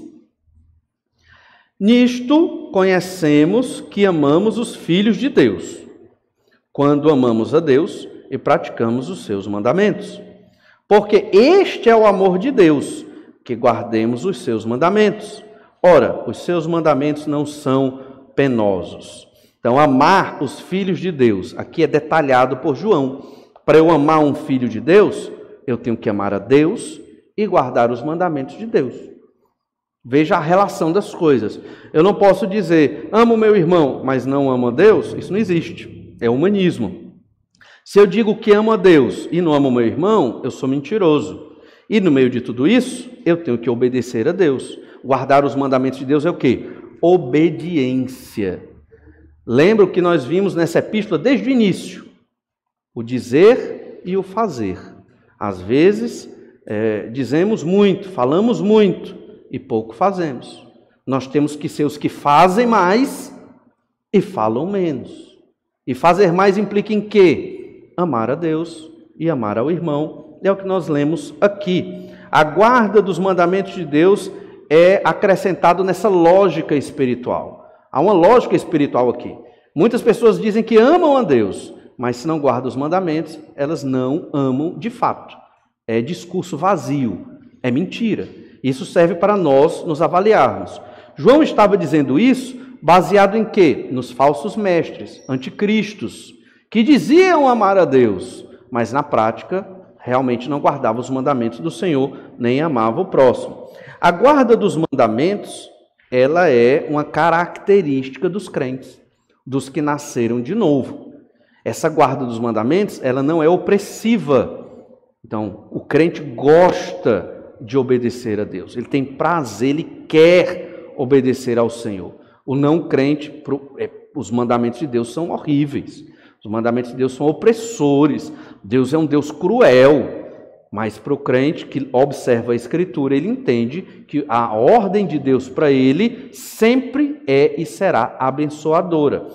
Nisto conhecemos que amamos os filhos de Deus, quando amamos a Deus e praticamos os seus mandamentos. Porque este é o amor de Deus, que guardemos os seus mandamentos. Ora, os seus mandamentos não são penosos. Então, amar os filhos de Deus, aqui é detalhado por João. Para eu amar um filho de Deus, eu tenho que amar a Deus e guardar os mandamentos de Deus. Veja a relação das coisas. Eu não posso dizer, amo o meu irmão, mas não amo a Deus. Isso não existe. É humanismo. Se eu digo que amo a Deus e não amo o meu irmão, eu sou mentiroso. E no meio de tudo isso, eu tenho que obedecer a Deus. Guardar os mandamentos de Deus é o quê? Obediência. Lembra o que nós vimos nessa epístola desde o início? O dizer e o fazer. Às vezes, dizemos muito, falamos muito e pouco fazemos. Nós temos que ser os que fazem mais e falam menos. E fazer mais implica em quê? Amar a Deus e amar ao irmão. É o que nós lemos aqui. A guarda dos mandamentos de Deus é acrescentado nessa lógica espiritual. Há uma lógica espiritual aqui. Muitas pessoas dizem que amam a Deus, mas se não guardam os mandamentos, elas não amam de fato. É discurso vazio, é mentira. Isso serve para nós nos avaliarmos. João estava dizendo isso baseado em quê? Nos falsos mestres, anticristos, que diziam amar a Deus, mas na prática realmente não guardavam os mandamentos do Senhor, nem amavam o próximo. A guarda dos mandamentos, ela é uma característica dos crentes, dos que nasceram de novo. Essa guarda dos mandamentos, ela não é opressiva. Então, o crente gosta de obedecer a Deus. Ele tem prazer, ele quer obedecer ao Senhor. O não crente, os mandamentos de Deus são horríveis. Os mandamentos de Deus são opressores. Deus é um Deus cruel. Mas para o crente que observa a Escritura, ele entende que a ordem de Deus para ele sempre é e será abençoadora.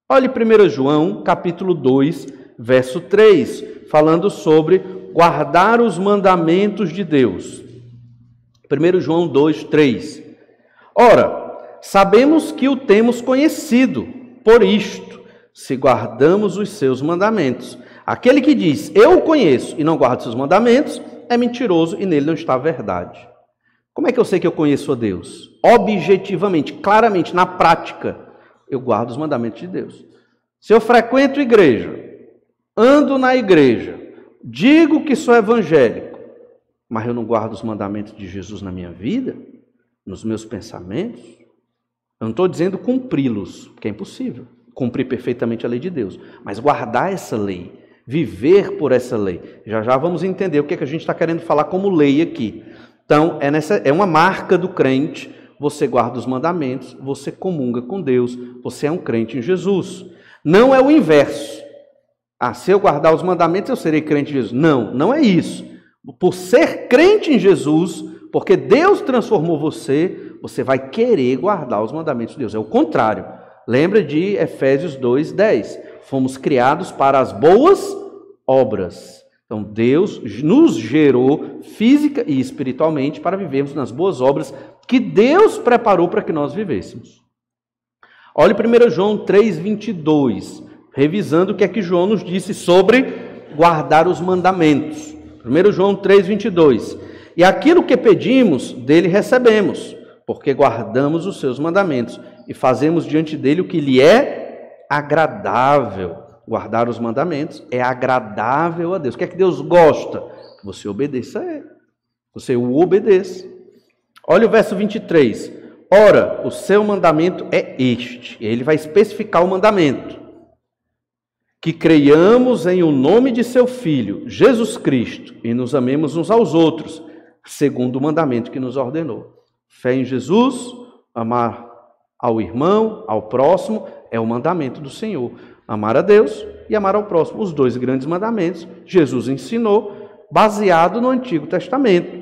Olhe 1 João, capítulo 2, verso 3, falando sobre guardar os mandamentos de Deus. 1 João 2, 3. Ora, sabemos que o temos conhecido por isto, se guardamos os seus mandamentos. Aquele que diz, eu o conheço e não guarda os seus mandamentos, é mentiroso e nele não está a verdade. Como é que eu sei que eu conheço a Deus? Objetivamente, claramente, na prática, eu guardo os mandamentos de Deus. Se eu frequento igreja, ando na igreja, digo que sou evangélico, mas eu não guardo os mandamentos de Jesus na minha vida, nos meus pensamentos, eu não estou dizendo cumpri-los, porque é impossível cumprir perfeitamente a lei de Deus, mas guardar essa lei, viver por essa lei. Já já vamos entender o que é que a gente está querendo falar como lei aqui. Então, é uma marca do crente, você guarda os mandamentos, você comunga com Deus, você é um crente em Jesus. Não é o inverso. Se eu guardar os mandamentos, eu serei crente em Jesus. Não, não é isso. Por ser crente em Jesus, porque Deus transformou você, você vai querer guardar os mandamentos de Deus. É o contrário. Lembra de Efésios 2, 10. Fomos criados para as boas obras. Então, Deus nos gerou física e espiritualmente para vivermos nas boas obras que Deus preparou para que nós vivêssemos. Olhe 1 João 3, 22, revisando o que é que João nos disse sobre guardar os mandamentos. 1 João 3, 22. E aquilo que pedimos, dele recebemos, porque guardamos os seus mandamentos e fazemos diante dele o que lhe é agradável. Guardar os mandamentos é agradável a Deus. O que é que Deus gosta? Que você obedeça a ele. Você o obedeça. Olha o verso 23. Ora, o seu mandamento é este. Ele vai especificar o mandamento. Que creiamos em o nome de seu Filho, Jesus Cristo, e nos amemos uns aos outros, segundo o mandamento que nos ordenou. Fé em Jesus, amar ao irmão, ao próximo, é o mandamento do Senhor. Amar a Deus e amar ao próximo. Os dois grandes mandamentos, Jesus ensinou, baseado no Antigo Testamento.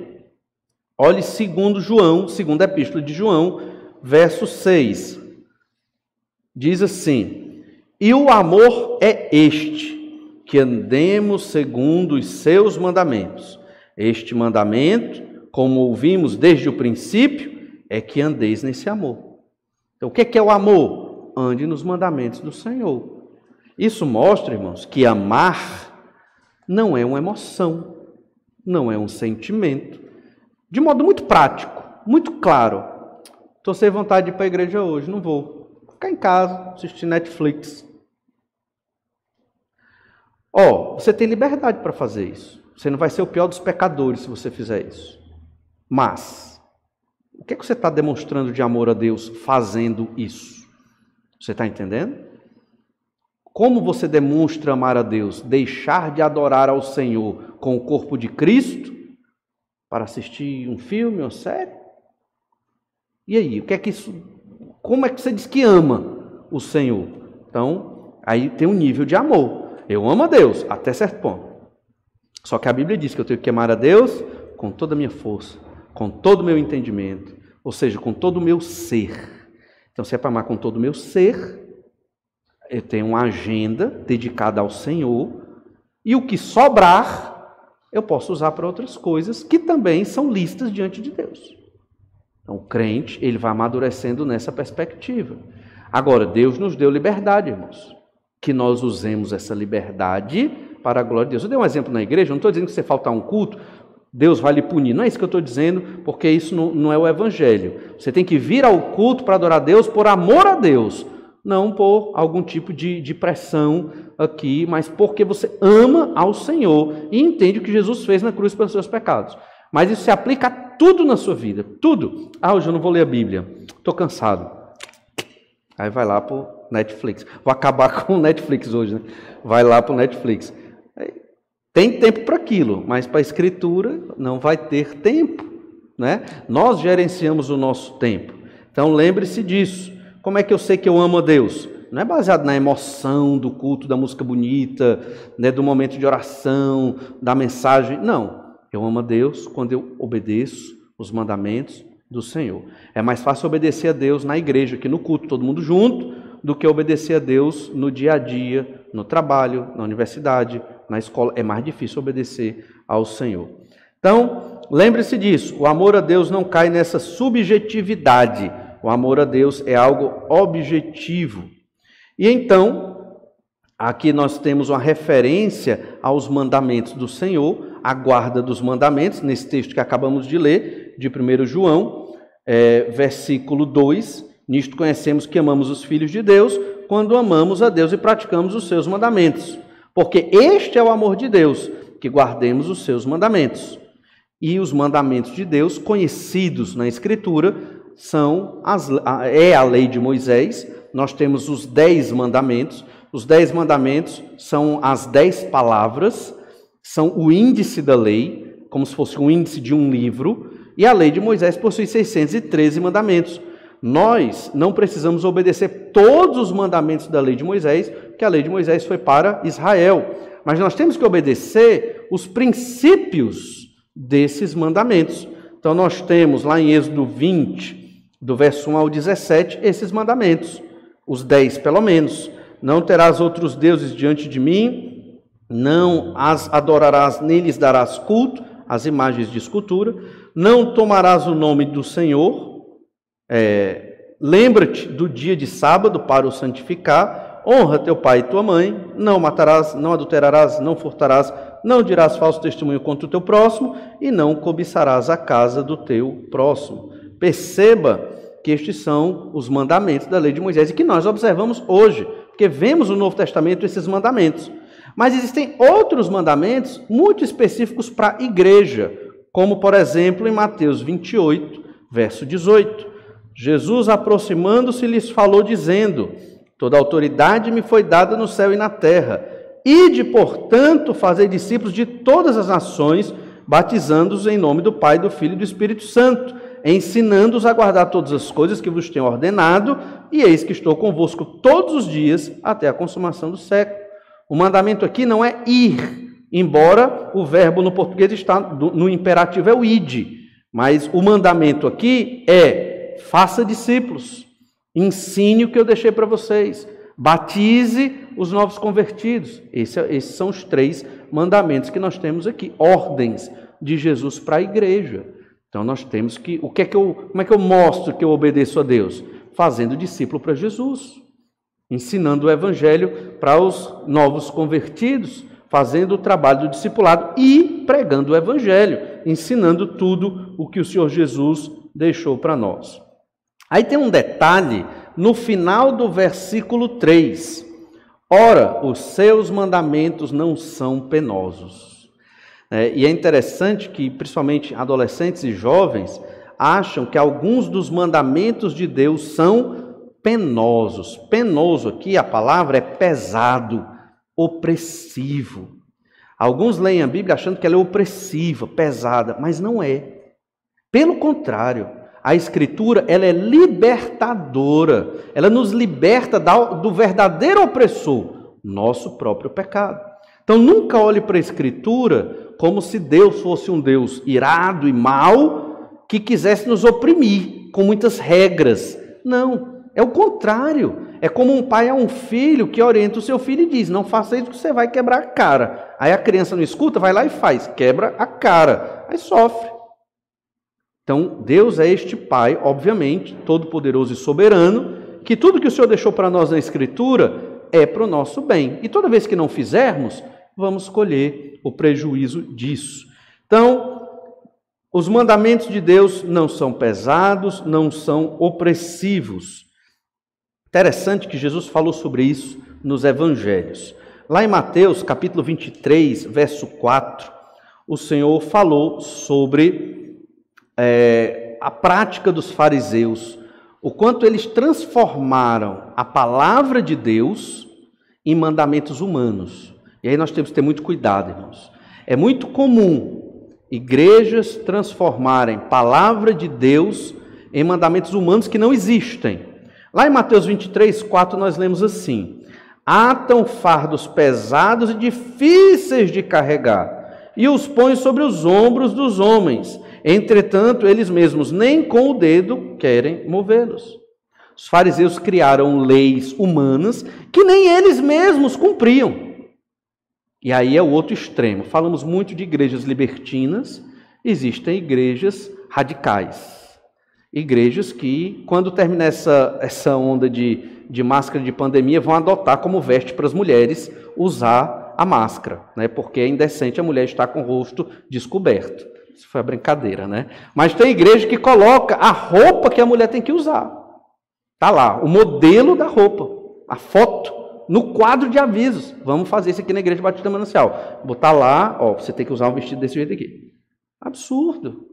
Olhe segundo João, segunda epístola de João, verso 6. Diz assim: e o amor é este, que andemos segundo os seus mandamentos. Este mandamento, como ouvimos desde o princípio, é que andeis nesse amor. Então, o que é o amor? Ande nos mandamentos do Senhor. Isso mostra, irmãos, que amar não é uma emoção, não é um sentimento. De modo muito prático, muito claro. Estou sem vontade de ir para a igreja hoje, não vou. Vou ficar em casa, assistir Netflix. Você tem liberdade para fazer isso. Você não vai ser o pior dos pecadores se você fizer isso. Mas, o que você está demonstrando de amor a Deus fazendo isso? Você está entendendo? Como você demonstra amar a Deus? Deixar de adorar ao Senhor com o corpo de Cristo para assistir um filme ou série? E aí, como é que você diz que ama o Senhor? Então, aí tem um nível de amor. Eu amo a Deus até certo ponto. Só que a Bíblia diz que eu tenho que amar a Deus com toda a minha força, com todo o meu entendimento, ou seja, com todo o meu ser. Então, se é para amar com todo o meu ser, eu tenho uma agenda dedicada ao Senhor, e o que sobrar, eu posso usar para outras coisas que também são listas diante de Deus. Então, o crente, ele vai amadurecendo nessa perspectiva. Agora, Deus nos deu liberdade, irmãos. Que nós usemos essa liberdade para a glória de Deus. Eu dei um exemplo na igreja, não estou dizendo que você faltar um culto, Deus vai lhe punir. Não é isso que eu estou dizendo, porque isso não é o evangelho. Você tem que vir ao culto para adorar a Deus por amor a Deus. Não por algum tipo de pressão aqui, mas porque você ama ao Senhor e entende o que Jesus fez na cruz pelos seus pecados. Mas isso se aplica a tudo na sua vida, tudo. Hoje eu não vou ler a Bíblia, estou cansado. Aí vai lá para o Netflix. Vou acabar com o Netflix hoje, né? Vai lá para o Netflix. Tem tempo para aquilo, mas para a Escritura não vai ter tempo, né? Nós gerenciamos o nosso tempo. Então lembre-se disso. Como é que eu sei que eu amo a Deus? Não é baseado na emoção do culto, da música bonita, né, do momento de oração, da mensagem. Não. Eu amo a Deus quando eu obedeço os mandamentos do Senhor. É mais fácil obedecer a Deus na igreja, aqui no culto, todo mundo junto, do que obedecer a Deus no dia a dia, no trabalho, na universidade, na escola. É mais difícil obedecer ao Senhor. Então, lembre-se disso. O amor a Deus não cai nessa subjetividade. O amor a Deus é algo objetivo. E então, aqui nós temos uma referência aos mandamentos do Senhor, a guarda dos mandamentos, nesse texto que acabamos de ler, de 1 João, versículo 2. Nisto conhecemos que amamos os filhos de Deus, quando amamos a Deus e praticamos os seus mandamentos. Porque este é o amor de Deus, que guardemos os seus mandamentos. E os mandamentos de Deus, conhecidos na Escritura, é a lei de Moisés. Nós temos os 10 mandamentos. Os 10 mandamentos são as 10 palavras, são o índice da lei, como se fosse um índice de um livro, e a lei de Moisés possui 613 mandamentos. Nós não precisamos obedecer todos os mandamentos da lei de Moisés, porque a lei de Moisés foi para Israel, mas nós temos que obedecer os princípios desses mandamentos. Então nós temos lá em Êxodo 20, do verso 1 ao 17, esses mandamentos, os 10 pelo menos. Não terás outros deuses diante de mim, não as adorarás, nem lhes darás culto, as imagens de escultura, não tomarás o nome do Senhor, lembra-te do dia de sábado para o santificar, honra teu pai e tua mãe, não matarás, não adulterarás, não furtarás, não dirás falso testemunho contra o teu próximo e não cobiçarás a casa do teu próximo. Perceba que estes são os mandamentos da lei de Moisés e que nós observamos hoje, porque vemos no Novo Testamento esses mandamentos. Mas existem outros mandamentos muito específicos para a igreja, como, por exemplo, em Mateus 28, verso 18. Jesus, aproximando-se, lhes falou, dizendo: toda autoridade me foi dada no céu e na terra. Ide, portanto, fazer discípulos de todas as nações, batizando-os em nome do Pai, do Filho e do Espírito Santo, ensinando-os a guardar todas as coisas que vos tenho ordenado, e eis que estou convosco todos os dias até a consumação do século. O mandamento aqui não é ir, embora o verbo no português está no imperativo é o ide, mas o mandamento aqui é: faça discípulos, ensine o que eu deixei para vocês, batize os novos convertidos. Esses são os 3 mandamentos que nós temos aqui, ordens de Jesus para a igreja. Então nós temos que, como é que eu mostro que eu obedeço a Deus? Fazendo discípulo para Jesus, ensinando o evangelho para os novos convertidos, fazendo o trabalho do discipulado e pregando o evangelho, ensinando tudo o que o Senhor Jesus deixou para nós. Aí tem um detalhe no final do versículo 3. Ora, os seus mandamentos não são penosos. E é interessante que, principalmente adolescentes e jovens, acham que alguns dos mandamentos de Deus são penosos. Penoso aqui, a palavra é pesado, opressivo. Alguns leem a Bíblia achando que ela é opressiva, pesada, mas não é. Pelo contrário, a Escritura ela é libertadora. Ela nos liberta do verdadeiro opressor, nosso próprio pecado. Então nunca olhe para a Escritura como se Deus fosse um Deus irado e mau, que quisesse nos oprimir com muitas regras. Não, é o contrário. É como um pai a um filho que orienta o seu filho e diz: não faça isso que você vai quebrar a cara. Aí a criança não escuta, vai lá e faz, quebra a cara, aí sofre. Então Deus é este Pai, obviamente, todo-poderoso e soberano, que tudo que o Senhor deixou para nós na Escritura é para o nosso bem. E toda vez que não fizermos, vamos colher o prejuízo disso. Então, os mandamentos de Deus não são pesados, não são opressivos. Interessante que Jesus falou sobre isso nos Evangelhos. Lá em Mateus, capítulo 23, verso 4, o Senhor falou sobre a prática dos fariseus, o quanto eles transformaram a palavra de Deus em mandamentos humanos. E aí nós temos que ter muito cuidado, irmãos. É muito comum igrejas transformarem palavra de Deus em mandamentos humanos que não existem. Lá em Mateus 23, 4, nós lemos assim: atam fardos pesados e difíceis de carregar, e os põem sobre os ombros dos homens. Entretanto, eles mesmos nem com o dedo querem movê-los. Os fariseus criaram leis humanas que nem eles mesmos cumpriam. E aí é o outro extremo. Falamos muito de igrejas libertinas, existem igrejas radicais. Igrejas que, quando terminar essa onda de máscara de pandemia, vão adotar como veste para as mulheres usar a máscara, né? Porque é indecente a mulher estar com o rosto descoberto. Isso foi a brincadeira, né? Mas tem igreja que coloca a roupa que a mulher tem que usar. Está lá, o modelo da roupa, a foto, no quadro de avisos. Vamos fazer isso aqui na Igreja Batista Manancial. Botar lá, ó, você tem que usar um vestido desse jeito aqui. Absurdo.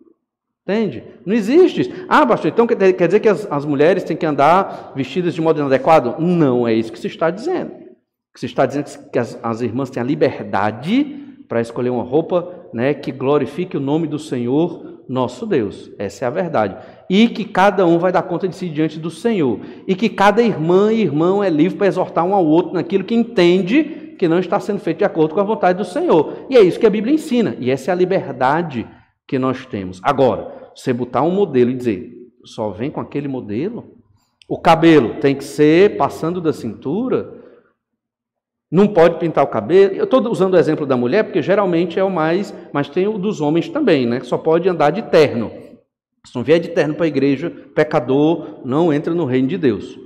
Entende? Não existe isso. Ah, pastor, então quer dizer que as mulheres têm que andar vestidas de modo inadequado? Não é isso que se está dizendo. O que se está dizendo é que as irmãs têm a liberdade para escolher uma roupa, né, que glorifique o nome do Senhor, nosso Deus. Essa é a verdade. E que cada um vai dar conta de si diante do Senhor. E que cada irmã e irmão é livre para exortar um ao outro naquilo que entende que não está sendo feito de acordo com a vontade do Senhor. E é isso que a Bíblia ensina. E essa é a liberdade que nós temos. Agora, você botar um modelo e dizer, só vem com aquele modelo? O cabelo tem que ser passando da cintura? Não pode pintar o cabelo? Eu estou usando o exemplo da mulher, porque geralmente é o mais, mas tem o dos homens também, né? Só pode andar de terno. Se não vier de terno para a igreja, pecador não entra no reino de Deus.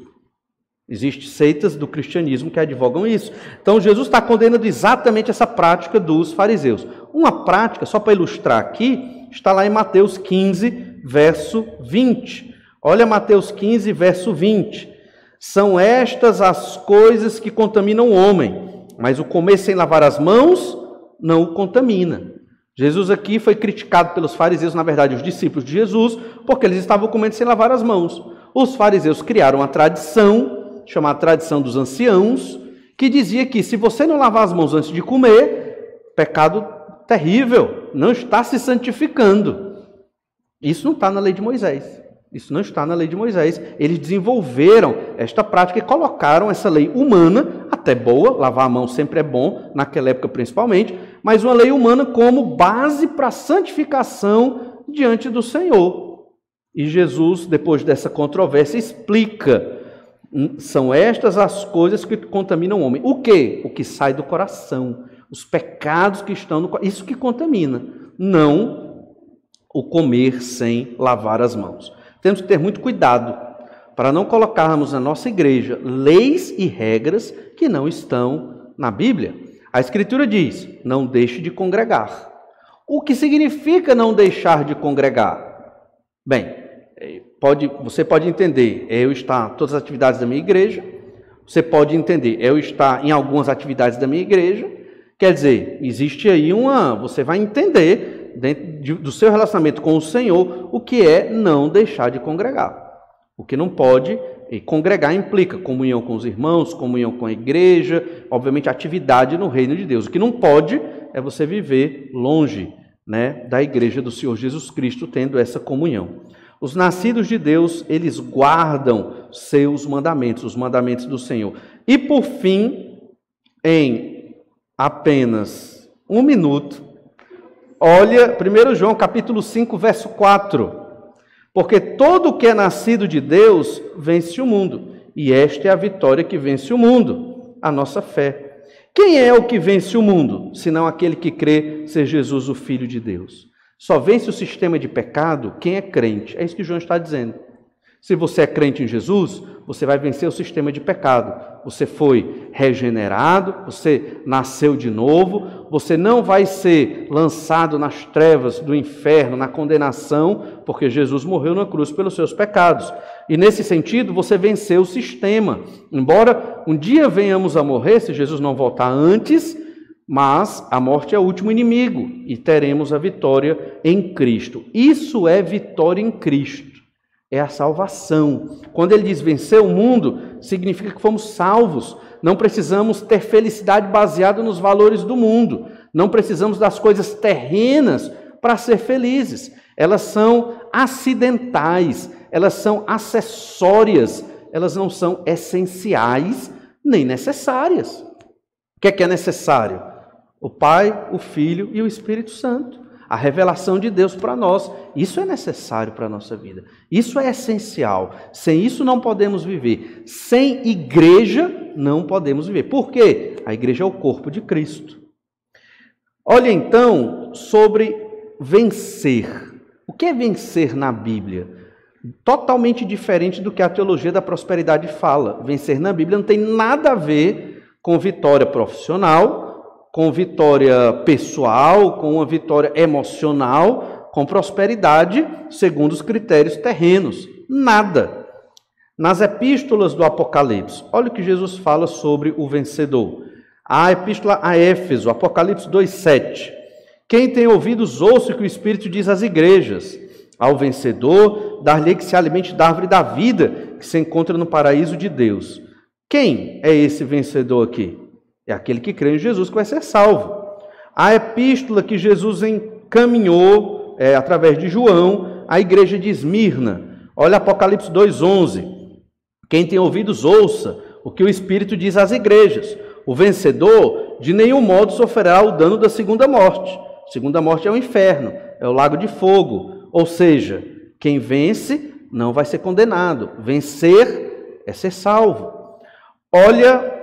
Existem seitas do cristianismo que advogam isso. Então Jesus está condenando exatamente essa prática dos fariseus. Uma prática, só para ilustrar aqui, está lá em Mateus 15, verso 20. Olha Mateus 15, verso 20. São estas as coisas que contaminam o homem, mas o comer sem lavar as mãos não o contamina. Jesus aqui foi criticado pelos fariseus, na verdade os discípulos de Jesus, porque eles estavam comendo sem lavar as mãos. Os fariseus criaram uma tradição, chamada tradição dos anciãos, que dizia que se você não lavar as mãos antes de comer, pecado terrível, não está se santificando. Isso não está na lei de Moisés. Isso não está na lei de Moisés. Eles desenvolveram esta prática e colocaram essa lei humana, até boa, lavar a mão sempre é bom, naquela época principalmente, mas uma lei humana como base para a santificação diante do Senhor. E Jesus, depois dessa controvérsia, explica: são estas as coisas que contaminam o homem. O quê? O que sai do coração. Os pecados que estão no coração. Isso que contamina. Não o comer sem lavar as mãos. Temos que ter muito cuidado para não colocarmos na nossa igreja leis e regras que não estão na Bíblia. A Escritura diz: não deixe de congregar. O que significa não deixar de congregar? Bem, você pode entender, eu estar em todas as atividades da minha igreja. Você pode entender, eu estar em algumas atividades da minha igreja. Quer dizer, existe aí você vai entender, dentro do seu relacionamento com o Senhor, o que é não deixar de congregar. O que não pode, congregar implica comunhão com os irmãos, comunhão com a igreja, obviamente atividade no reino de Deus. O que não pode é você viver longe, da igreja do Senhor Jesus Cristo, tendo essa comunhão. Os nascidos de Deus, eles guardam seus mandamentos, os mandamentos do Senhor. E por fim, em apenas 1 minuto, olha 1 João capítulo 5, verso 4. Porque todo o que é nascido de Deus vence o mundo. E esta é a vitória que vence o mundo, a nossa fé. Quem é o que vence o mundo, senão aquele que crê ser Jesus o Filho de Deus? Só vence o sistema de pecado quem é crente. É isso que João está dizendo. Se você é crente em Jesus, você vai vencer o sistema de pecado. Você foi regenerado, você nasceu de novo, você não vai ser lançado nas trevas do inferno, na condenação, porque Jesus morreu na cruz pelos seus pecados. E nesse sentido, você venceu o sistema. Embora um dia venhamos a morrer, se Jesus não voltar antes, mas a morte é o último inimigo e teremos a vitória em Cristo. Isso é vitória em Cristo. É a salvação. Quando ele diz vencer o mundo, significa que fomos salvos. Não precisamos ter felicidade baseada nos valores do mundo. Não precisamos das coisas terrenas para ser felizes. Elas são acidentais, elas são acessórias, elas não são essenciais nem necessárias. O que é necessário? O Pai, o Filho e o Espírito Santo. A revelação de Deus para nós. Isso é necessário para a nossa vida. Isso é essencial. Sem isso não podemos viver. Sem igreja não podemos viver. Por quê? A igreja é o corpo de Cristo. Olha então sobre vencer. O que é vencer na Bíblia? Totalmente diferente do que a teologia da prosperidade fala. Vencer na Bíblia não tem nada a ver com vitória profissional, com vitória pessoal, com uma vitória emocional, com prosperidade, segundo os critérios terrenos. Nada. Nas epístolas do Apocalipse, olha o que Jesus fala sobre o vencedor. A epístola a Éfeso, Apocalipse 2,7. Quem tem ouvidos, ouça o que o Espírito diz às igrejas. Ao vencedor, dar-lhe que se alimente da árvore da vida, que se encontra no paraíso de Deus. Quem é esse vencedor aqui? É aquele que crê em Jesus que vai ser salvo. A epístola que Jesus encaminhou através de João à igreja de Esmirna. Olha Apocalipse 2,11. Quem tem ouvidos, ouça o que o Espírito diz às igrejas. O vencedor de nenhum modo sofrerá o dano da segunda morte. A segunda morte é o inferno, é o lago de fogo. Ou seja, quem vence não vai ser condenado. Vencer é ser salvo. Olha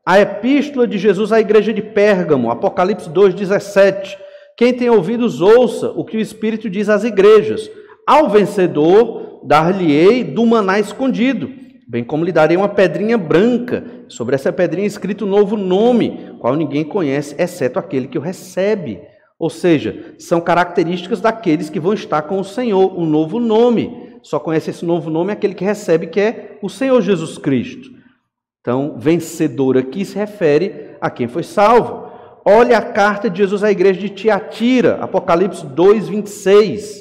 a epístola de Jesus à igreja de Pérgamo, Apocalipse 2,17. Quem tem ouvidos, ouça o que o Espírito diz às igrejas. Ao vencedor, dar-lhe-ei do maná escondido, bem como lhe darei uma pedrinha branca. Sobre essa pedrinha escrito um novo nome, qual ninguém conhece, exceto aquele que o recebe. Ou seja, são características daqueles que vão estar com o Senhor, um novo nome. Só conhece esse novo nome aquele que recebe, que é o Senhor Jesus Cristo. Então, vencedor aqui se refere a quem foi salvo. Olha a carta de Jesus à igreja de Tiatira, Apocalipse 2,26.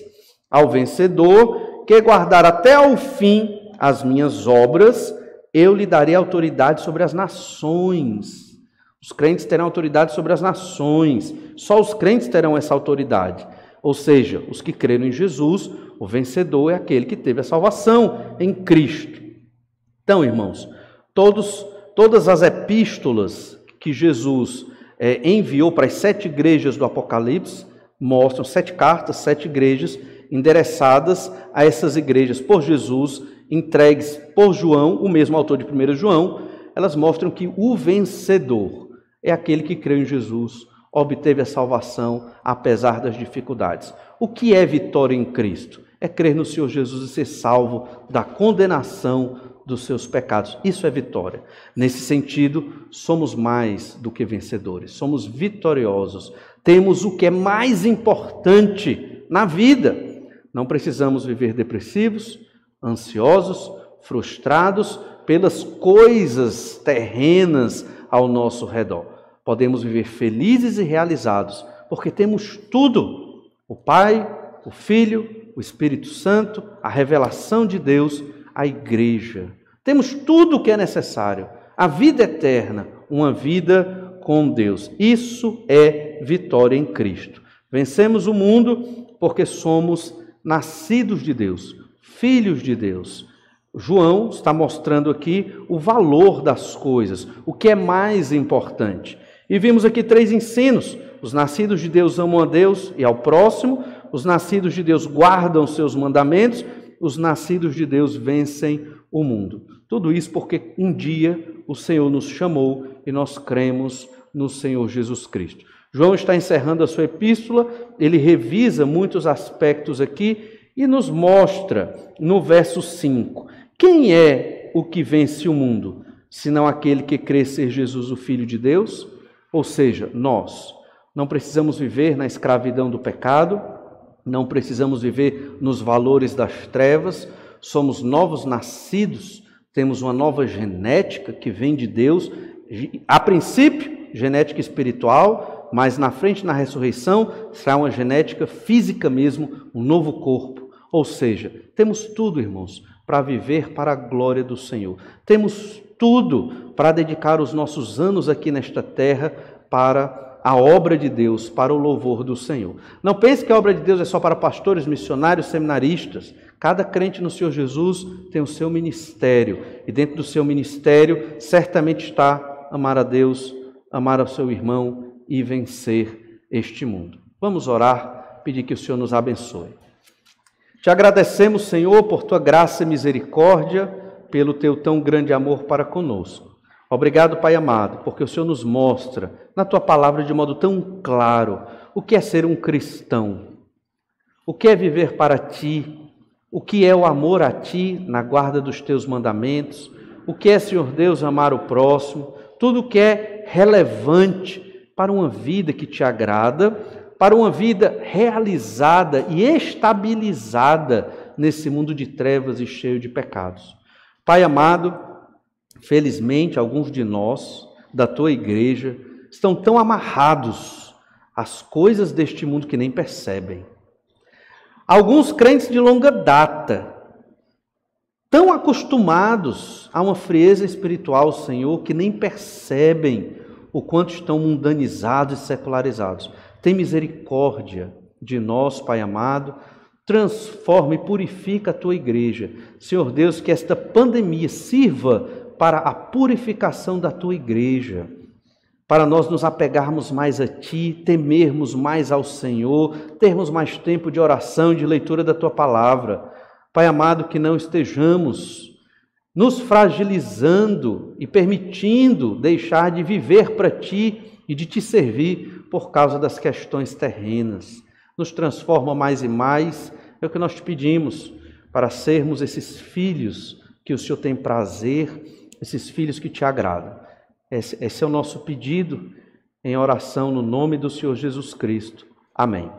Ao vencedor, que guardar até ao fim as minhas obras, eu lhe darei autoridade sobre as nações. Os crentes terão autoridade sobre as nações. Só os crentes terão essa autoridade. Ou seja, os que creram em Jesus, o vencedor é aquele que teve a salvação em Cristo. Então, irmãos, todas as epístolas que Jesus enviou para as 7 igrejas do Apocalipse mostram 7 cartas, 7 igrejas endereçadas a essas igrejas por Jesus, entregues por João, o mesmo autor de 1 João. Elas mostram que o vencedor é aquele que creu em Jesus, obteve a salvação apesar das dificuldades. O que é vitória em Cristo? É crer no Senhor Jesus e ser salvo da condenação dos seus pecados. Isso é vitória. Nesse sentido, somos mais do que vencedores, somos vitoriosos. Temos o que é mais importante na vida. Não precisamos viver depressivos, ansiosos, frustrados pelas coisas terrenas ao nosso redor. Podemos viver felizes e realizados, porque temos tudo: o Pai, o Filho, o Espírito Santo, a revelação de Deus, a igreja. Temos tudo o que é necessário. A vida eterna, uma vida com Deus. Isso é vitória em Cristo. Vencemos o mundo porque somos nascidos de Deus, filhos de Deus. João está mostrando aqui o valor das coisas, o que é mais importante. E vimos aqui 3 ensinos. Os nascidos de Deus amam a Deus e ao próximo. Os nascidos de Deus guardam seus mandamentos. Os nascidos de Deus vencem o mundo. Tudo isso porque um dia o Senhor nos chamou e nós cremos no Senhor Jesus Cristo. João está encerrando a sua epístola, ele revisa muitos aspectos aqui e nos mostra no verso 5. Quem é o que vence o mundo, senão aquele que crê ser Jesus o Filho de Deus? Ou seja, nós não precisamos viver na escravidão do pecado, não precisamos viver nos valores das trevas, somos novos nascidos, temos uma nova genética que vem de Deus, a princípio, genética espiritual, mas na frente, na ressurreição, será uma genética física mesmo, um novo corpo. Ou seja, temos tudo, irmãos, para viver para a glória do Senhor. Temos tudo para dedicar os nossos anos aqui nesta terra para a obra de Deus, para o louvor do Senhor. Não pense que a obra de Deus é só para pastores, missionários, seminaristas. Cada crente no Senhor Jesus tem o seu ministério. E dentro do seu ministério, certamente está amar a Deus, amar ao seu irmão e vencer este mundo. Vamos orar, pedir que o Senhor nos abençoe. Te agradecemos, Senhor, por tua graça e misericórdia, pelo teu tão grande amor para conosco. Obrigado, Pai amado, porque o Senhor nos mostra na tua palavra de modo tão claro o que é ser um cristão, o que é viver para ti, o que é o amor a ti na guarda dos teus mandamentos, o que é, Senhor Deus, amar o próximo, tudo o que é relevante para uma vida que te agrada, para uma vida realizada e estabilizada nesse mundo de trevas e cheio de pecados. Pai amado, felizmente alguns de nós, da tua igreja, estão tão amarrados às coisas deste mundo que nem percebem. Alguns crentes de longa data, tão acostumados a uma frieza espiritual, Senhor, que nem percebem o quanto estão mundanizados e secularizados. Tem misericórdia de nós, Pai amado, transforma e purifica a tua igreja. Senhor Deus, que esta pandemia sirva para a purificação da tua igreja, para nós nos apegarmos mais a ti, temermos mais ao Senhor, termos mais tempo de oração e de leitura da tua palavra. Pai amado, que não estejamos nos fragilizando e permitindo deixar de viver para ti e de te servir por causa das questões terrenas. Nos transforma mais e mais, é o que nós te pedimos, para sermos esses filhos que o Senhor tem prazer, esses filhos que te agradam. Esse é o nosso pedido em oração no nome do Senhor Jesus Cristo. Amém.